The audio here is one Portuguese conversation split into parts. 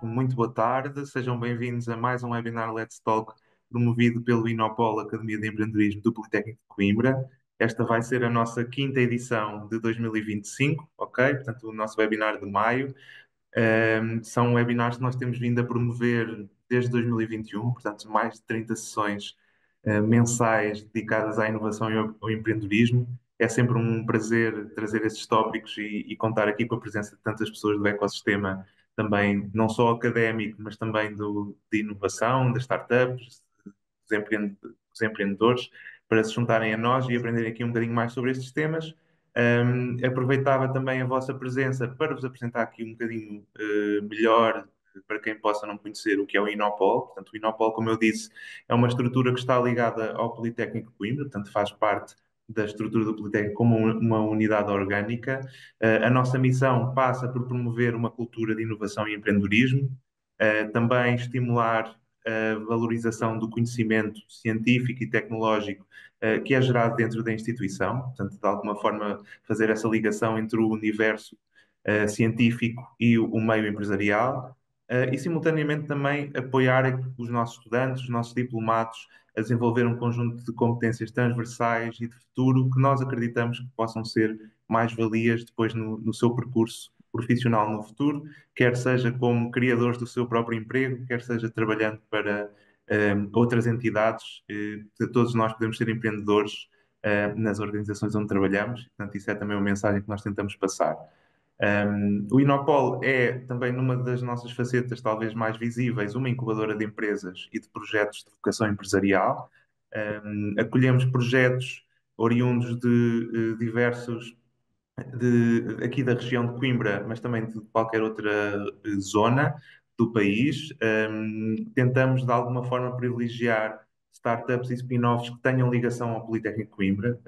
muito boa tarde. Sejam bem-vindos a mais um webinar Let's Talk, promovido pelo Inopol, Academia de Empreendedorismo do Politécnico de Coimbra. Esta vai ser a nossa quinta edição de 2025, ok? Portanto, o nosso webinar de maio. São webinars que nós temos vindo a promover desde 2021, portanto, mais de 30 sessões mensais dedicadas à inovação e ao empreendedorismo. É sempre um prazer trazer esses tópicos e contar aqui com a presença de tantas pessoas do ecossistema, também não só académico, mas também de inovação, das startups, dos empreendedores, para se juntarem a nós e aprenderem aqui um bocadinho mais sobre estes temas. Aproveitava também a vossa presença para vos apresentar aqui um bocadinho melhor, para quem possa não conhecer o que é o Inopol. Portanto, o Inopol, como eu disse, é uma estrutura que está ligada ao Politécnico de Coimbra, portanto, faz parte da estrutura do Politécnico como uma unidade orgânica. A nossa missão passa por promover uma cultura de inovação e empreendedorismo, também estimular a valorização do conhecimento científico e tecnológico que é gerado dentro da instituição, portanto, de alguma forma, fazer essa ligação entre o universo científico e o meio empresarial, e simultaneamente também apoiar os nossos estudantes, os nossos diplomados, a desenvolver um conjunto de competências transversais e de futuro que nós acreditamos que possam ser mais-valias depois no seu percurso profissional no futuro, quer seja como criadores do seu próprio emprego, quer seja trabalhando para outras entidades. Todos nós podemos ser empreendedores nas organizações onde trabalhamos, portanto, isso é também uma mensagem que nós tentamos passar. O Inopol é também, numa das nossas facetas talvez mais visíveis, uma incubadora de empresas e de projetos de vocação empresarial. Acolhemos projetos oriundos de diversos aqui da região de Coimbra, mas também de qualquer outra zona do país. Tentamos, de alguma forma, privilegiar startups e spin-offs que tenham ligação ao Politécnico de Coimbra,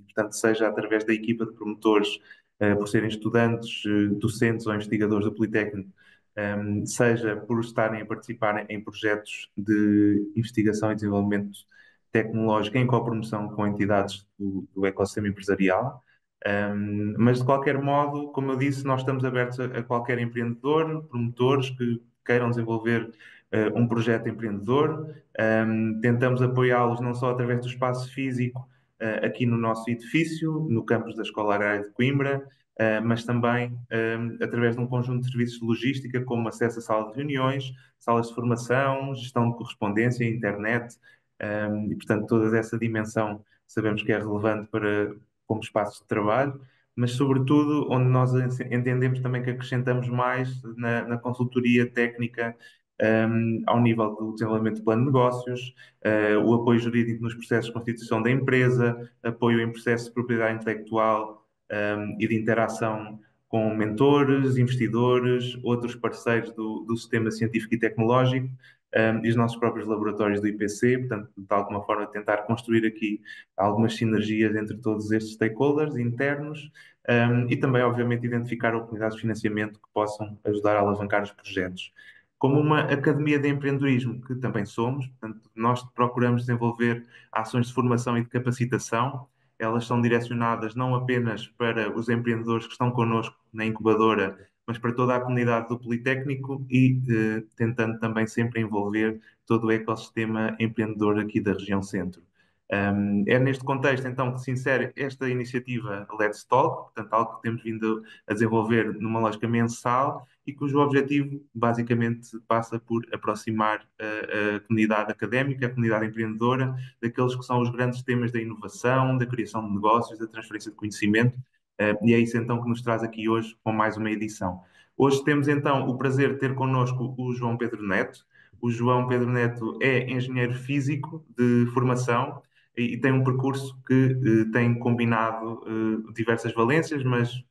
portanto, seja através da equipa de promotores, por serem estudantes, docentes ou investigadores do Politécnico, seja por estarem a participar em projetos de investigação e desenvolvimento tecnológico em copromoção com entidades do ecossistema empresarial. Mas de qualquer modo, como eu disse, nós estamos abertos a qualquer empreendedor, promotores que queiram desenvolver um projeto empreendedor. Tentamos apoiá-los não só através do espaço físico, aqui no nosso edifício, no campus da Escola Agrária de Coimbra, mas também através de um conjunto de serviços de logística, como acesso a sala de reuniões, salas de formação, gestão de correspondência, internet, e portanto toda essa dimensão sabemos que é relevante para como espaço de trabalho, mas sobretudo onde nós entendemos também que acrescentamos mais na consultoria técnica, ao nível do desenvolvimento de plano de negócios, o apoio jurídico nos processos de constituição da empresa, apoio em processos de propriedade intelectual, e de interação com mentores, investidores, outros parceiros do sistema científico e tecnológico, e os nossos próprios laboratórios do IPC, portanto, de alguma forma tentar construir aqui algumas sinergias entre todos estes stakeholders internos, e também, obviamente, identificar oportunidades de financiamento que possam ajudar a alavancar os projetos. Como uma academia de empreendedorismo, que também somos, portanto, nós procuramos desenvolver ações de formação e de capacitação. Elas são direcionadas não apenas para os empreendedores que estão connosco na incubadora, mas para toda a comunidade do Politécnico e tentando também sempre envolver todo o ecossistema empreendedor aqui da região centro. É neste contexto, então, que se insere esta iniciativa Let's Talk, portanto, algo que temos vindo a desenvolver numa lógica mensal e cujo objetivo, basicamente, passa por aproximar a comunidade académica, a comunidade empreendedora, daqueles que são os grandes temas da inovação, da criação de negócios, da transferência de conhecimento, e é isso, então, que nos traz aqui hoje com mais uma edição. Hoje temos, então, o prazer de ter connosco o João Pedro Neto. O João Pedro Neto é engenheiro físico de formação, e tem um percurso que tem combinado diversas valências, mas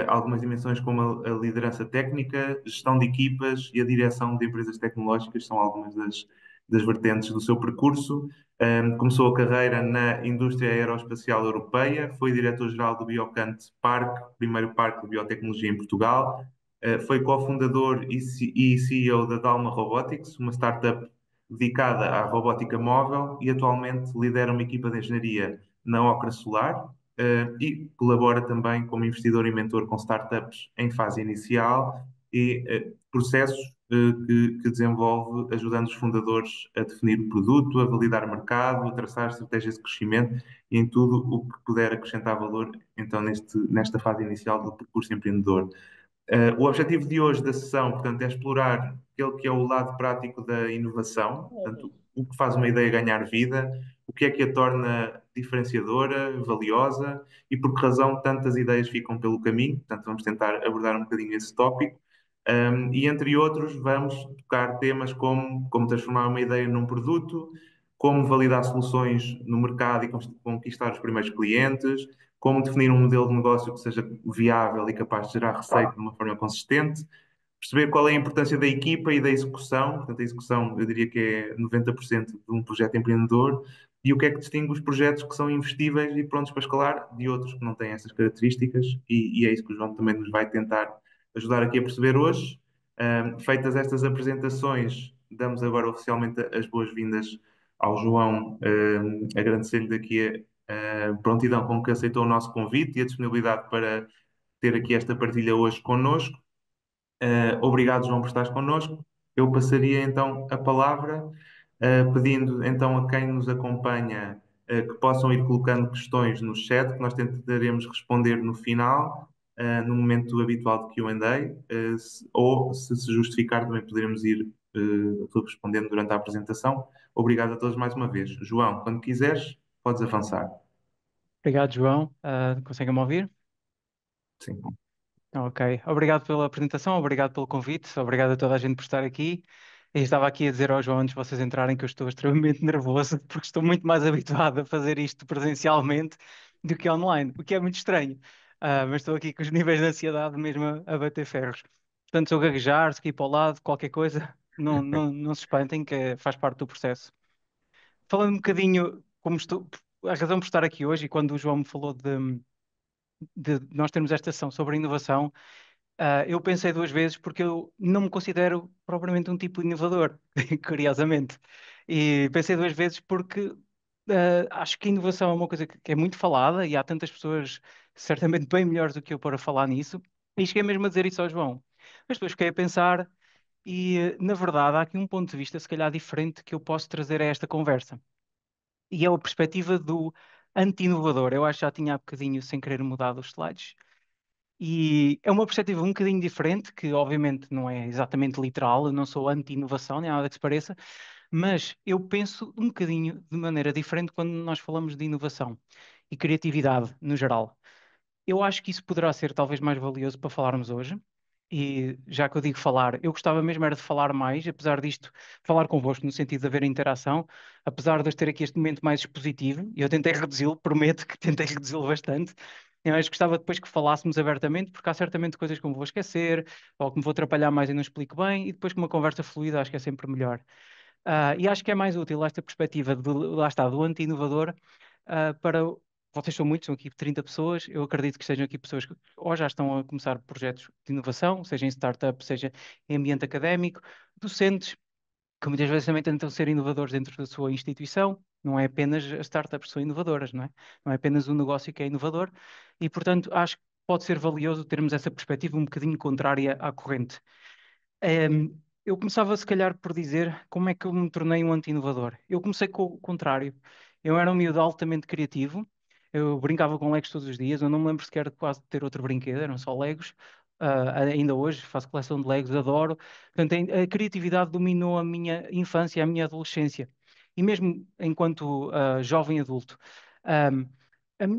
algumas dimensões como a liderança técnica, gestão de equipas e a direção de empresas tecnológicas são algumas das vertentes do seu percurso. Começou a carreira na indústria aeroespacial europeia, foi diretor-geral do Biocant Parque, primeiro parque de biotecnologia em Portugal. Foi cofundador e CEO da Dalma Robotics, uma startup dedicada à robótica móvel, e atualmente lidera uma equipa de engenharia na Ocra Solar, e colabora também como investidor e mentor com startups em fase inicial, e processos que desenvolve, ajudando os fundadores a definir o produto, a validar o mercado, a traçar estratégias de crescimento e em tudo o que puder acrescentar valor, então, nesta fase inicial do percurso empreendedor. O objetivo de hoje da sessão, portanto, é explorar aquele que é o lado prático da inovação, portanto, o que faz uma ideia ganhar vida, o que é que a torna diferenciadora, valiosa e por que razão tantas ideias ficam pelo caminho. Portanto, vamos tentar abordar um bocadinho esse tópico. E entre outros, vamos tocar temas como transformar uma ideia num produto, como validar soluções no mercado e conquistar os primeiros clientes, como definir um modelo de negócio que seja viável e capaz de gerar receita de uma forma consistente, perceber qual é a importância da equipa e da execução. Portanto, a execução, eu diria que é 90% de um projeto empreendedor, e o que é que distingue os projetos que são investíveis e prontos para escalar de outros que não têm essas características, e é isso que o João também nos vai tentar ajudar aqui a perceber hoje. Feitas estas apresentações, damos agora oficialmente as boas-vindas ao João, agradecer-lhe daqui a prontidão com que aceitou o nosso convite e a disponibilidade para ter aqui esta partilha hoje connosco. Obrigado, João, por estares connosco. Eu passaria então a palavra, pedindo então a quem nos acompanha, que possam ir colocando questões no chat, que nós tentaremos responder no final, no momento habitual de Q&A, ou se justificar também poderemos ir respondendo durante a apresentação. Obrigado a todos mais uma vez. João, quando quiseres, podes avançar. Obrigado, João. Conseguem-me ouvir? Sim. Ok. Obrigado pela apresentação, obrigado pelo convite, obrigado a toda a gente por estar aqui. Eu estava aqui a dizer ao João antes de vocês entrarem que eu estou extremamente nervoso porque estou muito mais habituado a fazer isto presencialmente do que online, o que é muito estranho. Mas estou aqui com os níveis de ansiedade mesmo a bater ferros. Portanto, se eu gaguejar, se cair para o lado, qualquer coisa, não se espantem, que faz parte do processo. Falando um bocadinho como estou, a razão por estar aqui hoje e quando o João me falou de nós termos esta sessão sobre inovação, eu pensei duas vezes porque eu não me considero propriamente um tipo de inovador, curiosamente. E pensei duas vezes porque acho que a inovação é uma coisa que é muito falada e há tantas pessoas certamente bem melhores do que eu para falar nisso. E cheguei mesmo a dizer isso ao João. Mas depois fiquei a pensar e, na verdade, há aqui um ponto de vista, se calhar, diferente que eu posso trazer a esta conversa. E é a perspectiva do anti-inovador. Eu acho que já tinha há bocadinho, sem querer, mudado os slides. E é uma perspectiva um bocadinho diferente, que obviamente não é exatamente literal, eu não sou anti-inovação, nem nada que se pareça, mas eu penso um bocadinho de maneira diferente quando nós falamos de inovação e criatividade no geral. Eu acho que isso poderá ser talvez mais valioso para falarmos hoje. E já que eu digo falar, eu gostava mesmo era de falar mais, apesar disto, falar convosco no sentido de haver interação, apesar de eu ter aqui este momento mais expositivo, e eu tentei reduzi-lo, prometo que tentei reduzi-lo bastante. Eu acho que gostava depois que falássemos abertamente, porque há certamente coisas que eu me vou esquecer, ou que me vou atrapalhar mais e não explico bem, e depois com uma conversa fluida acho que é sempre melhor. E acho que é mais útil esta perspectiva de, lá está, do anti-inovador, para. Vocês são muitos, são aqui 30 pessoas. Eu acredito que estejam aqui pessoas que ou já estão a começar projetos de inovação, seja em startup, seja em ambiente académico, docentes, que muitas vezes também tentam ser inovadores dentro da sua instituição. Não é apenas as startups que são inovadoras, não é? Não é apenas o negócio que é inovador. E, portanto, acho que pode ser valioso termos essa perspectiva um bocadinho contrária à corrente. Eu começava, se calhar, por dizer como é que eu me tornei um anti-inovador. Eu comecei com o contrário. Eu era um miúdo altamente criativo, eu brincava com Legos todos os dias, eu não me lembro sequer de quase ter outro brinquedo, eram só Legos. Ainda hoje faço coleção de Legos, adoro. Portanto, a criatividade dominou a minha infância e a minha adolescência. E mesmo enquanto jovem adulto. Ahm,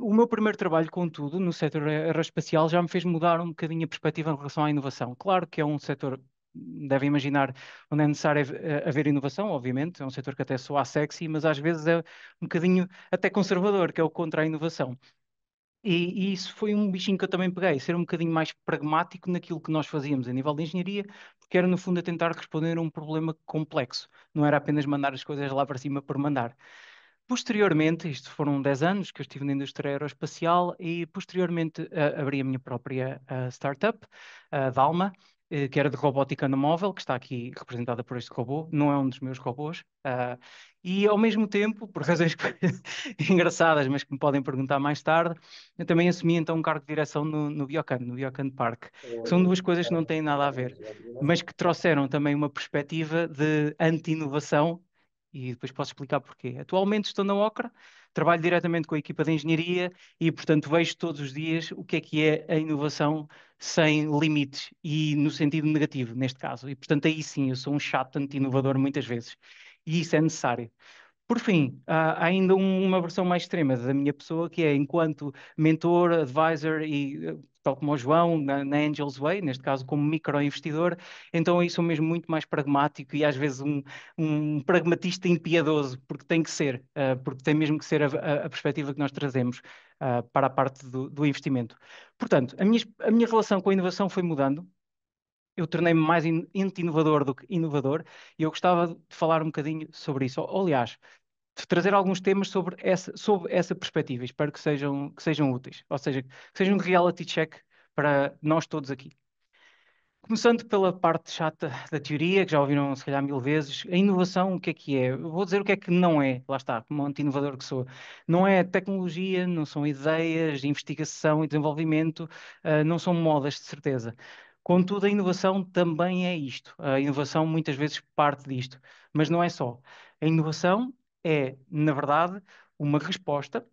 o meu primeiro trabalho, contudo, no setor aeroespacial já me fez mudar um bocadinho a perspectiva em relação à inovação. Claro que é um setor, devem imaginar, onde é necessário haver inovação, obviamente, é um setor que até soa sexy, mas às vezes é um bocadinho até conservador, que é o contra a inovação. E isso foi um bichinho que eu também peguei, ser um bocadinho mais pragmático naquilo que nós fazíamos a nível de engenharia, porque era no fundo a tentar responder a um problema complexo, não era apenas mandar as coisas lá para cima por mandar. Posteriormente, isto foram 10 anos que eu estive na indústria aeroespacial e posteriormente abri a minha própria startup, a Dalma. que era de robótica no móvel, que está aqui representada por este robô, não é um dos meus robôs. E ao mesmo tempo, por razões engraçadas, mas que me podem perguntar mais tarde, eu também assumi então um cargo de direção no Biocan Park. São duas coisas que não têm nada a ver, mas que trouxeram também uma perspectiva de anti-inovação, e depois posso explicar porquê. Atualmente estou na Ocra, trabalho diretamente com a equipa de engenharia e, portanto, vejo todos os dias o que é a inovação sem limites e no sentido negativo, neste caso. E, portanto, aí sim, eu sou um chato anti-inovador muitas vezes. E isso é necessário. Por fim, há ainda uma versão mais extrema da minha pessoa, que é enquanto mentor, advisor e, tal como o João, na Angels Way, neste caso como microinvestidor, então aí sou mesmo muito mais pragmático e às vezes um pragmatista impiedoso, porque tem que ser, porque tem mesmo que ser a perspectiva que nós trazemos, para a parte do investimento. Portanto, a minha relação com a inovação foi mudando. Eu tornei-me mais anti-inovador do que inovador e eu gostava de falar um bocadinho sobre isso. Aliás, de trazer alguns temas sobre essa perspectiva. Espero que sejam úteis, ou seja, que sejam um reality check para nós todos aqui. Começando pela parte chata da teoria, que já ouviram se calhar mil vezes, a inovação, o que é que é? Eu vou dizer o que é que não é, lá está, como anti-inovador que sou. Não é tecnologia, não são ideias, investigação e desenvolvimento, não são modas, de certeza. Contudo, a inovação também é isto. A inovação muitas vezes parte disto, mas não é só. A inovação é, na verdade, uma resposta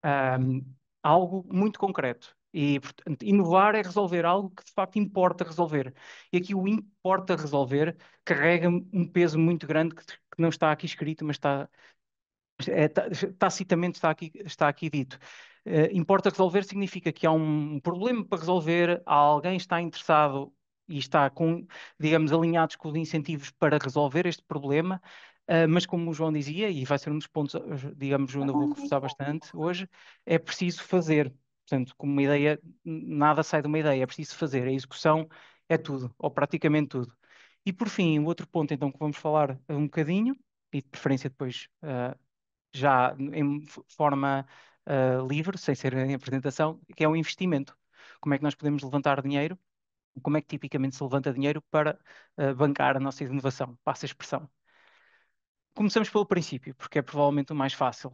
ahm, algo muito concreto. E, portanto, inovar é resolver algo que de facto importa resolver. E aqui o importa resolver carrega um peso muito grande que não está aqui escrito, mas tacitamente está aqui dito. Importa resolver significa que há um problema para resolver, alguém está interessado e está com, digamos, alinhados com os incentivos para resolver este problema, mas como o João dizia, e vai ser um dos pontos, digamos, onde eu vou reforçar bastante hoje, é preciso fazer. Portanto, como uma ideia, nada sai de uma ideia, é preciso fazer. A execução é tudo, ou praticamente tudo. E por fim, o outro ponto então que vamos falar um bocadinho, e de preferência depois já em forma livre, sem ser em apresentação, que é o investimento. Como é que nós podemos levantar dinheiro? Como é que tipicamente se levanta dinheiro para bancar a nossa inovação? Passa a expressão. Começamos pelo princípio, porque é provavelmente o mais fácil,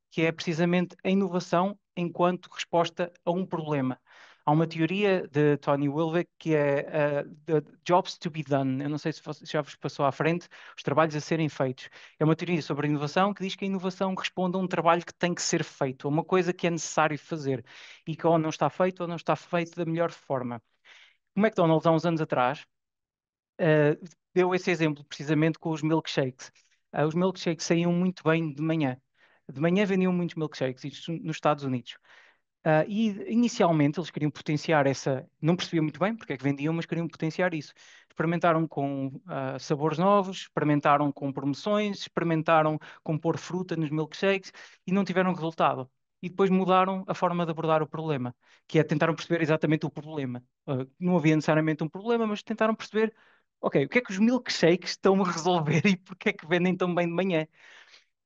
que é precisamente a inovação enquanto resposta a um problema. Há uma teoria de Tony Wilbeck que é the jobs to be done. Eu não sei se já vos passou à frente, os trabalhos a serem feitos. É uma teoria sobre a inovação que diz que a inovação responde a um trabalho que tem que ser feito, a uma coisa que é necessário fazer e que ou não está feito ou não está feito da melhor forma. O McDonald's, há uns anos atrás, uh, deu esse exemplo precisamente com os milkshakes. Os milkshakes saíam muito bem de manhã. De manhã vendiam muitos milkshakes, isto nos Estados Unidos. E inicialmente eles queriam potenciar essa, não percebia muito bem porque é que vendiam, mas queriam potenciar isso. Experimentaram com sabores novos, experimentaram com promoções, experimentaram com pôr fruta nos milkshakes e não tiveram resultado. E depois mudaram a forma de abordar o problema, que é tentaram perceber exatamente o problema. Não havia necessariamente um problema, mas tentaram perceber, ok, o que é que os milkshakes estão a resolver e porque é que vendem tão bem de manhã?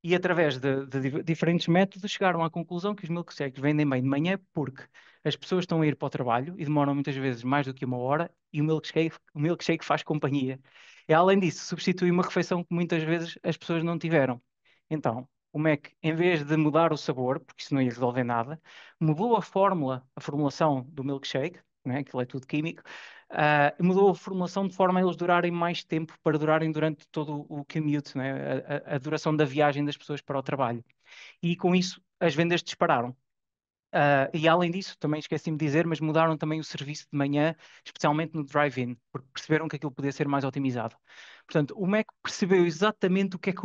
E através de diferentes métodos chegaram à conclusão que os milkshakes vendem bem de manhã porque as pessoas estão a ir para o trabalho e demoram muitas vezes mais do que uma hora e o milkshake faz companhia. E além disso, substitui uma refeição que muitas vezes as pessoas não tiveram. Então, o Mac, em vez de mudar o sabor, porque isso não ia resolver nada, mudou a formulação do milkshake, né, aquilo é tudo químico, mudou a formulação de forma a eles durarem mais tempo, para durarem durante todo o commute, né, a duração da viagem das pessoas para o trabalho. E com isso as vendas dispararam. E além disso, também esqueci-me de dizer, mas mudaram também o serviço de manhã, especialmente no drive-in, porque perceberam que aquilo podia ser mais otimizado. Portanto, o Mac percebeu exatamente o que é que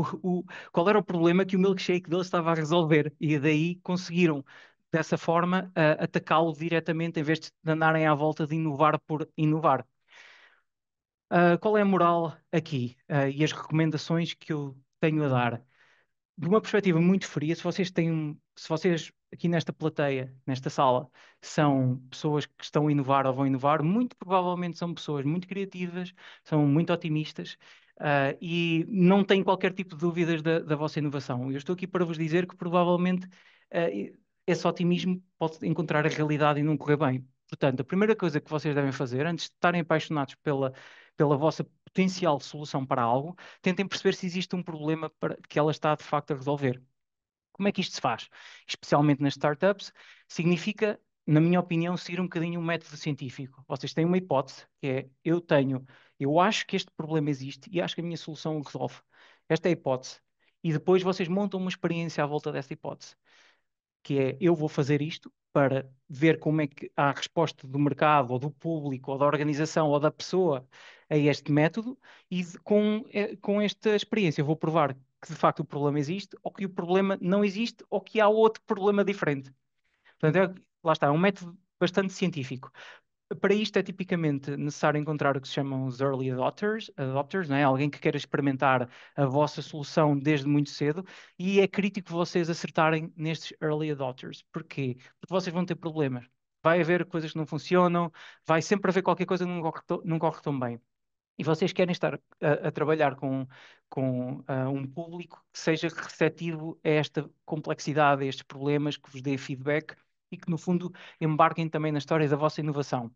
qual era o problema que o milkshake dele estava a resolver, e daí conseguiram, dessa forma, atacá-lo diretamente, em vez de andarem à volta de inovar por inovar. Qual é a moral aqui, e as recomendações que eu tenho a dar? De uma perspectiva muito fria, se vocês aqui nesta plateia, nesta sala, são pessoas que estão a inovar ou vão inovar, muito provavelmente são pessoas muito criativas, são muito otimistas, e não têm qualquer tipo de dúvidas da vossa inovação. Eu estou aqui para vos dizer que provavelmente esse otimismo pode encontrar a realidade e não correr bem. Portanto, a primeira coisa que vocês devem fazer, antes de estarem apaixonados pela vossa potencial solução para algo, tentem perceber se existe um problema que ela está de facto a resolver. Como é que isto se faz? Especialmente nas startups, significa, na minha opinião, seguir um bocadinho um método científico. Vocês têm uma hipótese, que é, eu acho que este problema existe e acho que a minha solução o resolve. Esta é a hipótese. E depois vocês montam uma experiência à volta dessa hipótese, que é, eu vou fazer isto para ver como é que há a resposta do mercado, ou do público, ou da organização, ou da pessoa a este método, e com esta experiência eu vou provar que de facto o problema existe, ou que o problema não existe, ou que há outro problema diferente. Portanto, lá está, é um método bastante científico. Para isto é tipicamente necessário encontrar o que se chamam os early adopters, não é? Alguém que queira experimentar a vossa solução desde muito cedo, e é crítico vocês acertarem nestes early adopters. Porquê? Porque vocês vão ter problemas. Vai haver coisas que não funcionam, vai sempre haver qualquer coisa que não corre tão bem. E vocês querem estar a trabalhar com um público que seja receptivo a esta complexidade, a estes problemas, que vos dê feedback e que, no fundo, embarquem também na história da vossa inovação.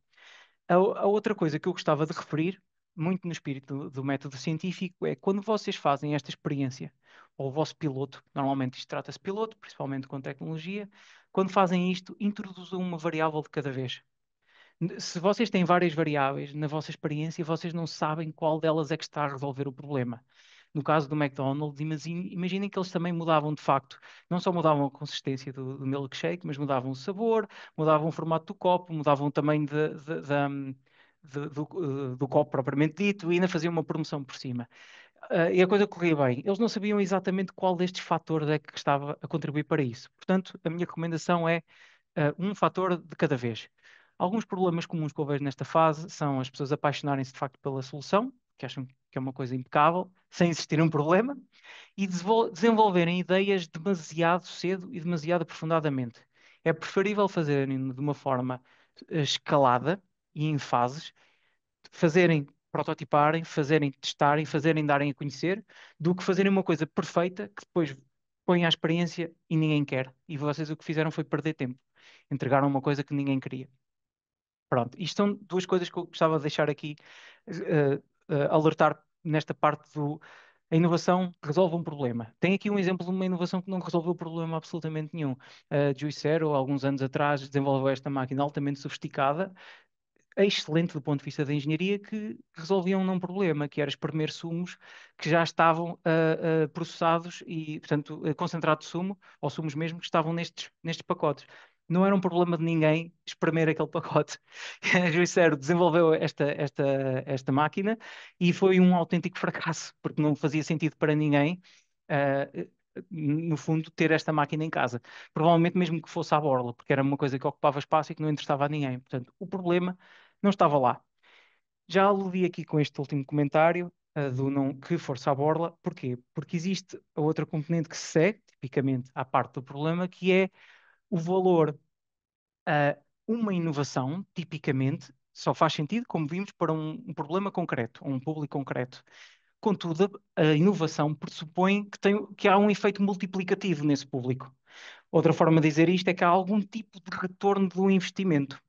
A outra coisa que eu gostava de referir, muito no espírito do método científico, é quando vocês fazem esta experiência, ou o vosso piloto, normalmente isto trata-se de piloto, principalmente com tecnologia, quando fazem isto, introduzam uma variável de cada vez. Se vocês têm várias variáveis na vossa experiência, vocês não sabem qual delas é que está a resolver o problema. No caso do McDonald's, imaginem que eles também mudavam de facto, não só mudavam a consistência do milkshake, mas mudavam o sabor, mudavam o formato do copo, mudavam o tamanho do copo propriamente dito e ainda faziam uma promoção por cima. E a coisa corria bem. Eles não sabiam exatamente qual destes fatores é que estava a contribuir para isso. Portanto, a minha recomendação é um fator de cada vez. Alguns problemas comuns que eu vejo nesta fase são as pessoas apaixonarem-se de facto pela solução, que acham que é uma coisa impecável, sem existir um problema, e desenvolverem ideias demasiado cedo e demasiado aprofundadamente. É preferível fazerem de uma forma escalada e em fases, fazerem, prototiparem, fazerem testarem, fazerem darem a conhecer, do que fazerem uma coisa perfeita que depois põem à experiência e ninguém quer. E vocês o que fizeram foi perder tempo. Entregaram uma coisa que ninguém queria. Pronto, isto são duas coisas que eu gostava de deixar aqui, alertar nesta parte do. A inovação resolve um problema. Tem aqui um exemplo de uma inovação que não resolveu problema absolutamente nenhum. A Juicero, alguns anos atrás, desenvolveu esta máquina altamente sofisticada, excelente do ponto de vista da engenharia, que resolviam um problema, que era espremer sumos que já estavam processados e, portanto, concentrado de sumo, ou sumos mesmo, que estavam nestes pacotes. Não era um problema de ninguém espremer aquele pacote. A Juicero desenvolveu esta máquina e foi um autêntico fracasso, porque não fazia sentido para ninguém, no fundo, ter esta máquina em casa. Provavelmente mesmo que fosse à borla, porque era uma coisa que ocupava espaço e que não interessava a ninguém. Portanto, o problema não estava lá. Já aludi aqui com este último comentário, do não que força à borla. Porquê? Porque existe a outra componente que se segue, tipicamente à parte do problema, que é o valor. Uma inovação, tipicamente, só faz sentido, como vimos, para um problema concreto, um público concreto. Contudo, a inovação pressupõe que há um efeito multiplicativo nesse público. Outra forma de dizer isto é que há algum tipo de retorno do investimento.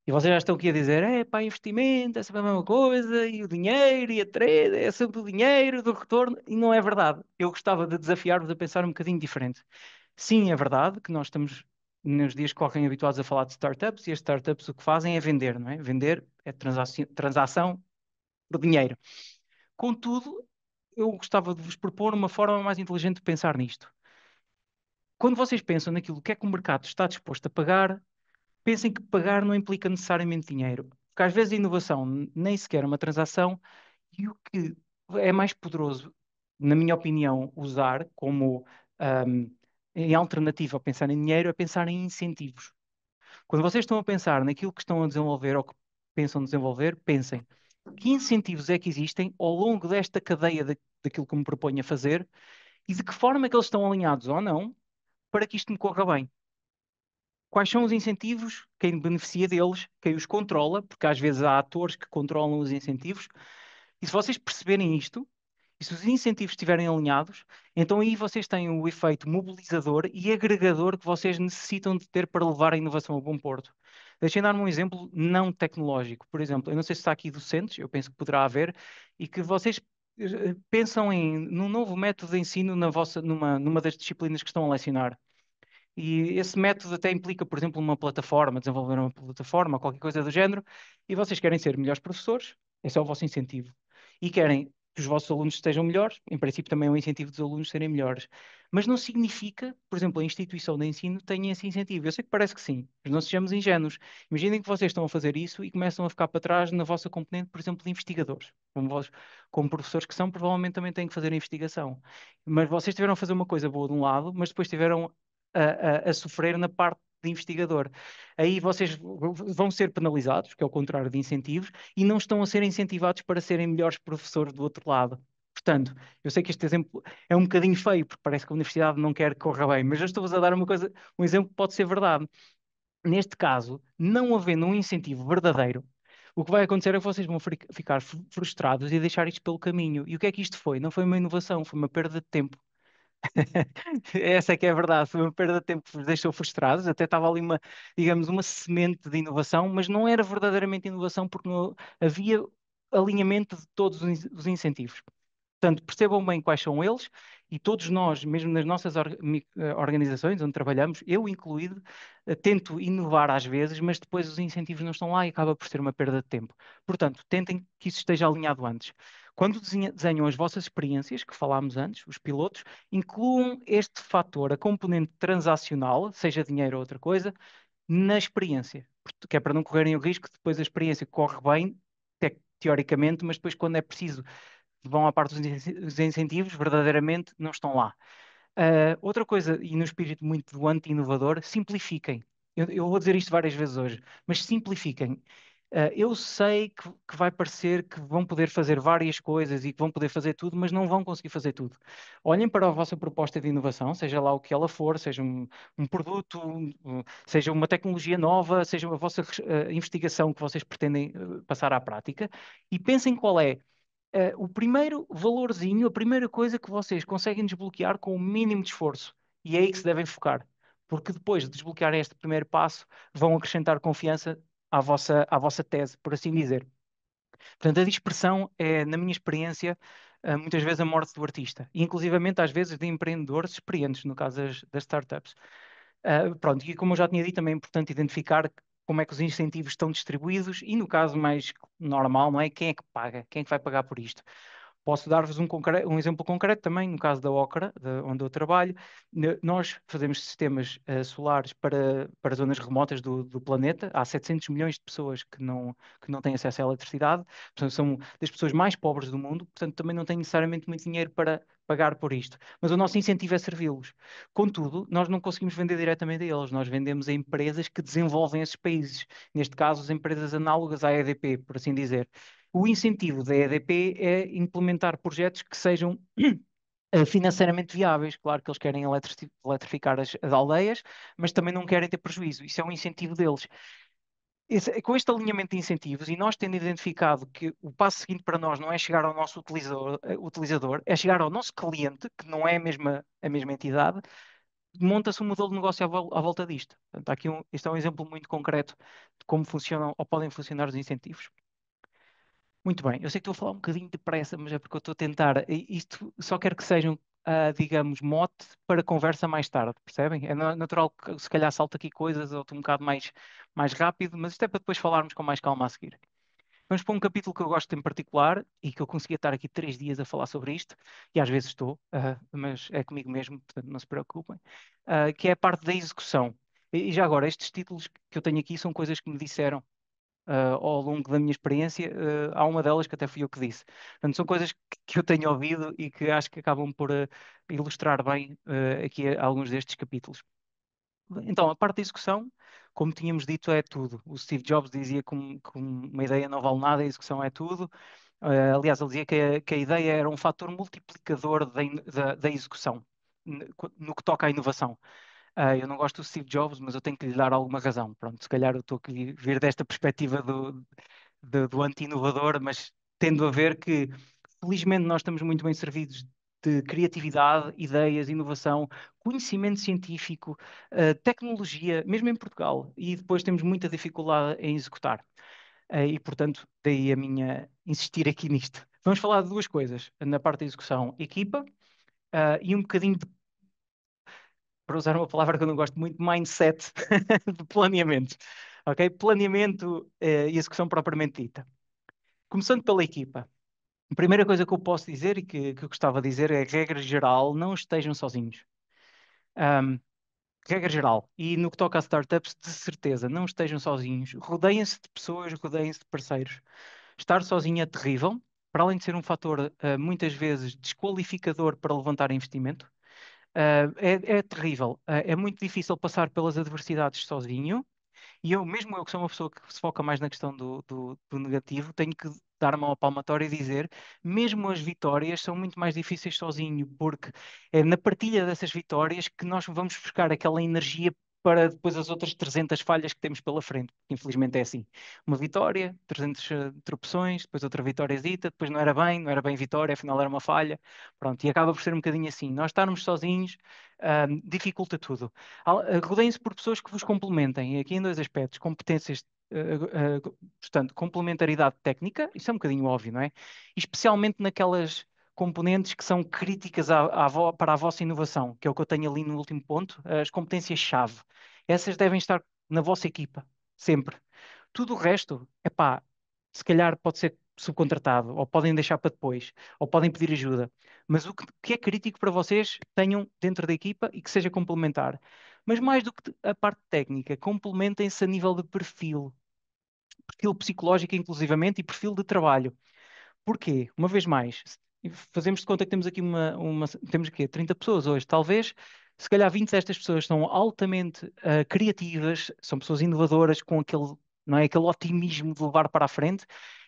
E vocês já estão aqui a dizer, é pá, investimento, é sempre a mesma coisa, e o dinheiro, e a trade, é sempre o dinheiro, do retorno, e não é verdade. Eu gostava de desafiar-vos a pensar um bocadinho diferente. Sim, é verdade que nós estamos, nos dias que correm, habituados a falar de startups, e as startups o que fazem é vender, não é? Vender é transação por dinheiro. Contudo, eu gostava de vos propor uma forma mais inteligente de pensar nisto. Quando vocês pensam naquilo que é que o mercado está disposto a pagar, pensem que pagar não implica necessariamente dinheiro. Porque às vezes a inovação nem sequer é uma transação, e o que é mais poderoso, na minha opinião, usar como em alternativa a pensar em dinheiro é pensar em incentivos. Quando vocês estão a pensar naquilo que estão a desenvolver ou que pensam desenvolver, pensem que incentivos é que existem ao longo desta cadeia daquilo que me proponho a fazer e de que forma é que eles estão alinhados ou não para que isto me corra bem. Quais são os incentivos, quem beneficia deles, quem os controla, porque às vezes há atores que controlam os incentivos, e se vocês perceberem isto, e se os incentivos estiverem alinhados, então aí vocês têm o efeito mobilizador e agregador que vocês necessitam de ter para levar a inovação a bom porto. Deixem dar-me um exemplo não tecnológico. Por exemplo, eu não sei se está aqui docentes, eu penso que poderá haver, e que vocês pensam num novo método de ensino numa das disciplinas que estão a lecionar. E esse método até implica, por exemplo, uma plataforma, desenvolver uma plataforma, qualquer coisa do género, e vocês querem ser melhores professores, esse é o vosso incentivo. E querem que os vossos alunos estejam melhores, em princípio também é um incentivo dos alunos serem melhores. Mas não significa, por exemplo, a instituição de ensino tenha esse incentivo. Eu sei que parece que sim, mas não sejamos ingênuos. Imaginem que vocês estão a fazer isso e começam a ficar para trás na vossa componente, por exemplo, de investigadores. Como vós, como professores que são, provavelmente também têm que fazer a investigação. Mas vocês tiveram a fazer uma coisa boa de um lado, mas depois tiveram a sofrer na parte de investigador. Aí vocês vão ser penalizados, que é o contrário de incentivos, e não estão a ser incentivados para serem melhores professores do outro lado. Portanto, eu sei que este exemplo é um bocadinho feio, porque parece que a universidade não quer que corra bem, mas eu estou-vos a dar uma coisa, um exemplo que pode ser verdade. Neste caso, não havendo um incentivo verdadeiro, o que vai acontecer é que vocês vão ficar frustrados e deixar isto pelo caminho. E o que é que isto foi? Não foi uma inovação, foi uma perda de tempo. Essa é que é a verdade, foi uma perda de tempo que vos deixou frustrados, até estava ali uma, digamos, uma semente de inovação, mas não era verdadeiramente inovação porque não havia alinhamento de todos os incentivos. Portanto, percebam bem quais são eles e todos nós, mesmo nas nossas organizações onde trabalhamos, eu incluído, tento inovar às vezes, mas depois os incentivos não estão lá e acaba por ser uma perda de tempo. Portanto, tentem que isso esteja alinhado antes. Quando desenham as vossas experiências, que falámos antes, os pilotos, incluam este fator, a componente transacional, seja dinheiro ou outra coisa, na experiência, que é para não correrem o risco de depois a experiência corre bem, teoricamente, mas depois quando é preciso vão à parte dos incentivos, verdadeiramente não estão lá. Outra coisa, e no espírito muito do anti-inovador, simplifiquem. Eu vou dizer isto várias vezes hoje, mas simplifiquem. Eu sei que vai parecer que vão poder fazer várias coisas e que vão poder fazer tudo, mas não vão conseguir fazer tudo. Olhem para a vossa proposta de inovação, seja lá o que ela for, seja um produto, seja uma tecnologia nova, seja a vossa investigação que vocês pretendem passar à prática, e pensem qual é o primeiro valorzinho, a primeira coisa que vocês conseguem desbloquear com o mínimo de esforço. E é aí que se devem focar. Porque depois de desbloquear este primeiro passo, vão acrescentar confiança à vossa tese, por assim dizer. Portanto, a dispersão é, na minha experiência, muitas vezes a morte do artista. E, inclusivamente, às vezes, de empreendedores experientes, no caso das startups. Pronto, e como eu já tinha dito, também é importante identificar como é que os incentivos estão distribuídos e, no caso mais normal, não é? Quem é que paga? Quem é que vai pagar por isto? Posso dar-vos um exemplo concreto também, no caso da Ocra, onde eu trabalho. Nós fazemos sistemas solares para zonas remotas do planeta. Há 700 milhões de pessoas que não têm acesso à eletricidade, portanto, são das pessoas mais pobres do mundo, portanto, também não têm necessariamente muito dinheiro para pagar por isto. Mas o nosso incentivo é servi-los. Contudo, nós não conseguimos vender diretamente a eles, nós vendemos a empresas que desenvolvem esses países. Neste caso, as empresas análogas à EDP, por assim dizer. O incentivo da EDP é implementar projetos que sejam financeiramente viáveis. Claro que eles querem eletrificar as aldeias, mas também não querem ter prejuízo. Isso é um incentivo deles. Com este alinhamento de incentivos, e nós tendo identificado que o passo seguinte para nós não é chegar ao nosso utilizador, é chegar ao nosso cliente, que não é a mesma entidade, monta-se um modelo de negócio à volta disto. Portanto, este é um exemplo muito concreto de como funcionam ou podem funcionar os incentivos. Muito bem, eu sei que estou a falar um bocadinho depressa, mas é porque eu estou a tentar. Isto só quero que sejam, digamos, mote para conversa mais tarde, percebem? É natural que se calhar salte aqui coisas ou estou um bocado mais rápido, mas isto é para depois falarmos com mais calma a seguir. Vamos para um capítulo que eu gosto em particular e que eu conseguia estar aqui 3 dias a falar sobre isto, e às vezes estou, mas é comigo mesmo, portanto não se preocupem, que é a parte da execução. E já agora, estes títulos que eu tenho aqui são coisas que me disseram ao longo da minha experiência, há uma delas que até fui eu que disse. Portanto, são coisas que eu tenho ouvido e que acho que acabam por ilustrar bem aqui alguns destes capítulos. Então, a parte da execução, como tínhamos dito, é tudo. O Steve Jobs dizia que uma ideia não vale nada, a execução é tudo. Aliás, ele dizia que a ideia era um fator multiplicador da execução, no que toca à inovação. Eu não gosto do Steve Jobs, mas eu tenho que lhe dar alguma razão. Pronto, se calhar eu estou a vir desta perspectiva do anti-inovador, mas tendo a ver que, felizmente, nós estamos muito bem servidos de criatividade, ideias, inovação, conhecimento científico, tecnologia, mesmo em Portugal, e depois temos muita dificuldade em executar. E, portanto, daí a minha insistir aqui nisto. Vamos falar de duas coisas, na parte da execução, equipa, e um bocadinho de, para usar uma palavra que eu não gosto muito, mindset de planeamento. Ok? Planeamento, e execução propriamente dita. Começando pela equipa. A primeira coisa que eu posso dizer e que eu gostava de dizer é, regra geral, não estejam sozinhos. Ahm, Regra geral. E no que toca a startups, de certeza, não estejam sozinhos. Rodeiem-se de pessoas, rodeiem-se de parceiros. Estar sozinho é terrível, para além de ser um fator muitas vezes desqualificador para levantar investimento. É terrível. É muito difícil passar pelas adversidades sozinho. E eu, mesmo eu que sou uma pessoa que se foca mais na questão do negativo, tenho que dar a mão à palmatória e dizer, mesmo as vitórias são muito mais difíceis sozinho, porque é na partilha dessas vitórias que nós vamos buscar aquela energia para depois as outras 300 falhas que temos pela frente. Infelizmente é assim. Uma vitória, 300 tropeções, depois outra vitóriazita, depois não era bem vitória, afinal era uma falha. Pronto, e acaba por ser um bocadinho assim. Nós estarmos sozinhos, dificulta tudo. Rodeiem-se por pessoas que vos complementem, aqui em dois aspectos, competências, portanto, complementaridade técnica, isso é um bocadinho óbvio, não é? E especialmente naquelas componentes que são críticas para a vossa inovação, que é o que eu tenho ali no último ponto, as competências-chave. Essas devem estar na vossa equipa, sempre. Tudo o resto, epá, se calhar pode ser subcontratado, ou podem deixar para depois, ou podem pedir ajuda. Mas o que é crítico para vocês, tenham dentro da equipa e que seja complementar. Mas mais do que a parte técnica, complementem-se a nível de perfil, perfil psicológico inclusivamente e perfil de trabalho. Porquê? Uma vez mais, fazemos de conta que temos aqui temos aqui 30 pessoas hoje, talvez, se calhar 20 destas pessoas são altamente criativas, são pessoas inovadoras com aquele, não é, aquele otimismo de levar para a frente,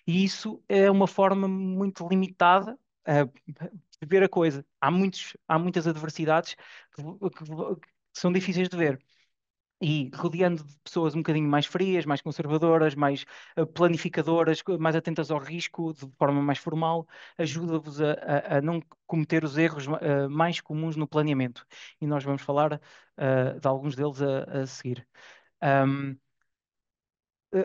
e isso é uma forma muito limitada de ver a coisa. Há muitas adversidades que são difíceis de ver. E rodeando de pessoas um bocadinho mais frias, mais conservadoras, mais planificadoras, mais atentas ao risco, de forma mais formal, ajuda-vos a não cometer os erros mais comuns no planeamento. E nós vamos falar de alguns deles a seguir. Ahm,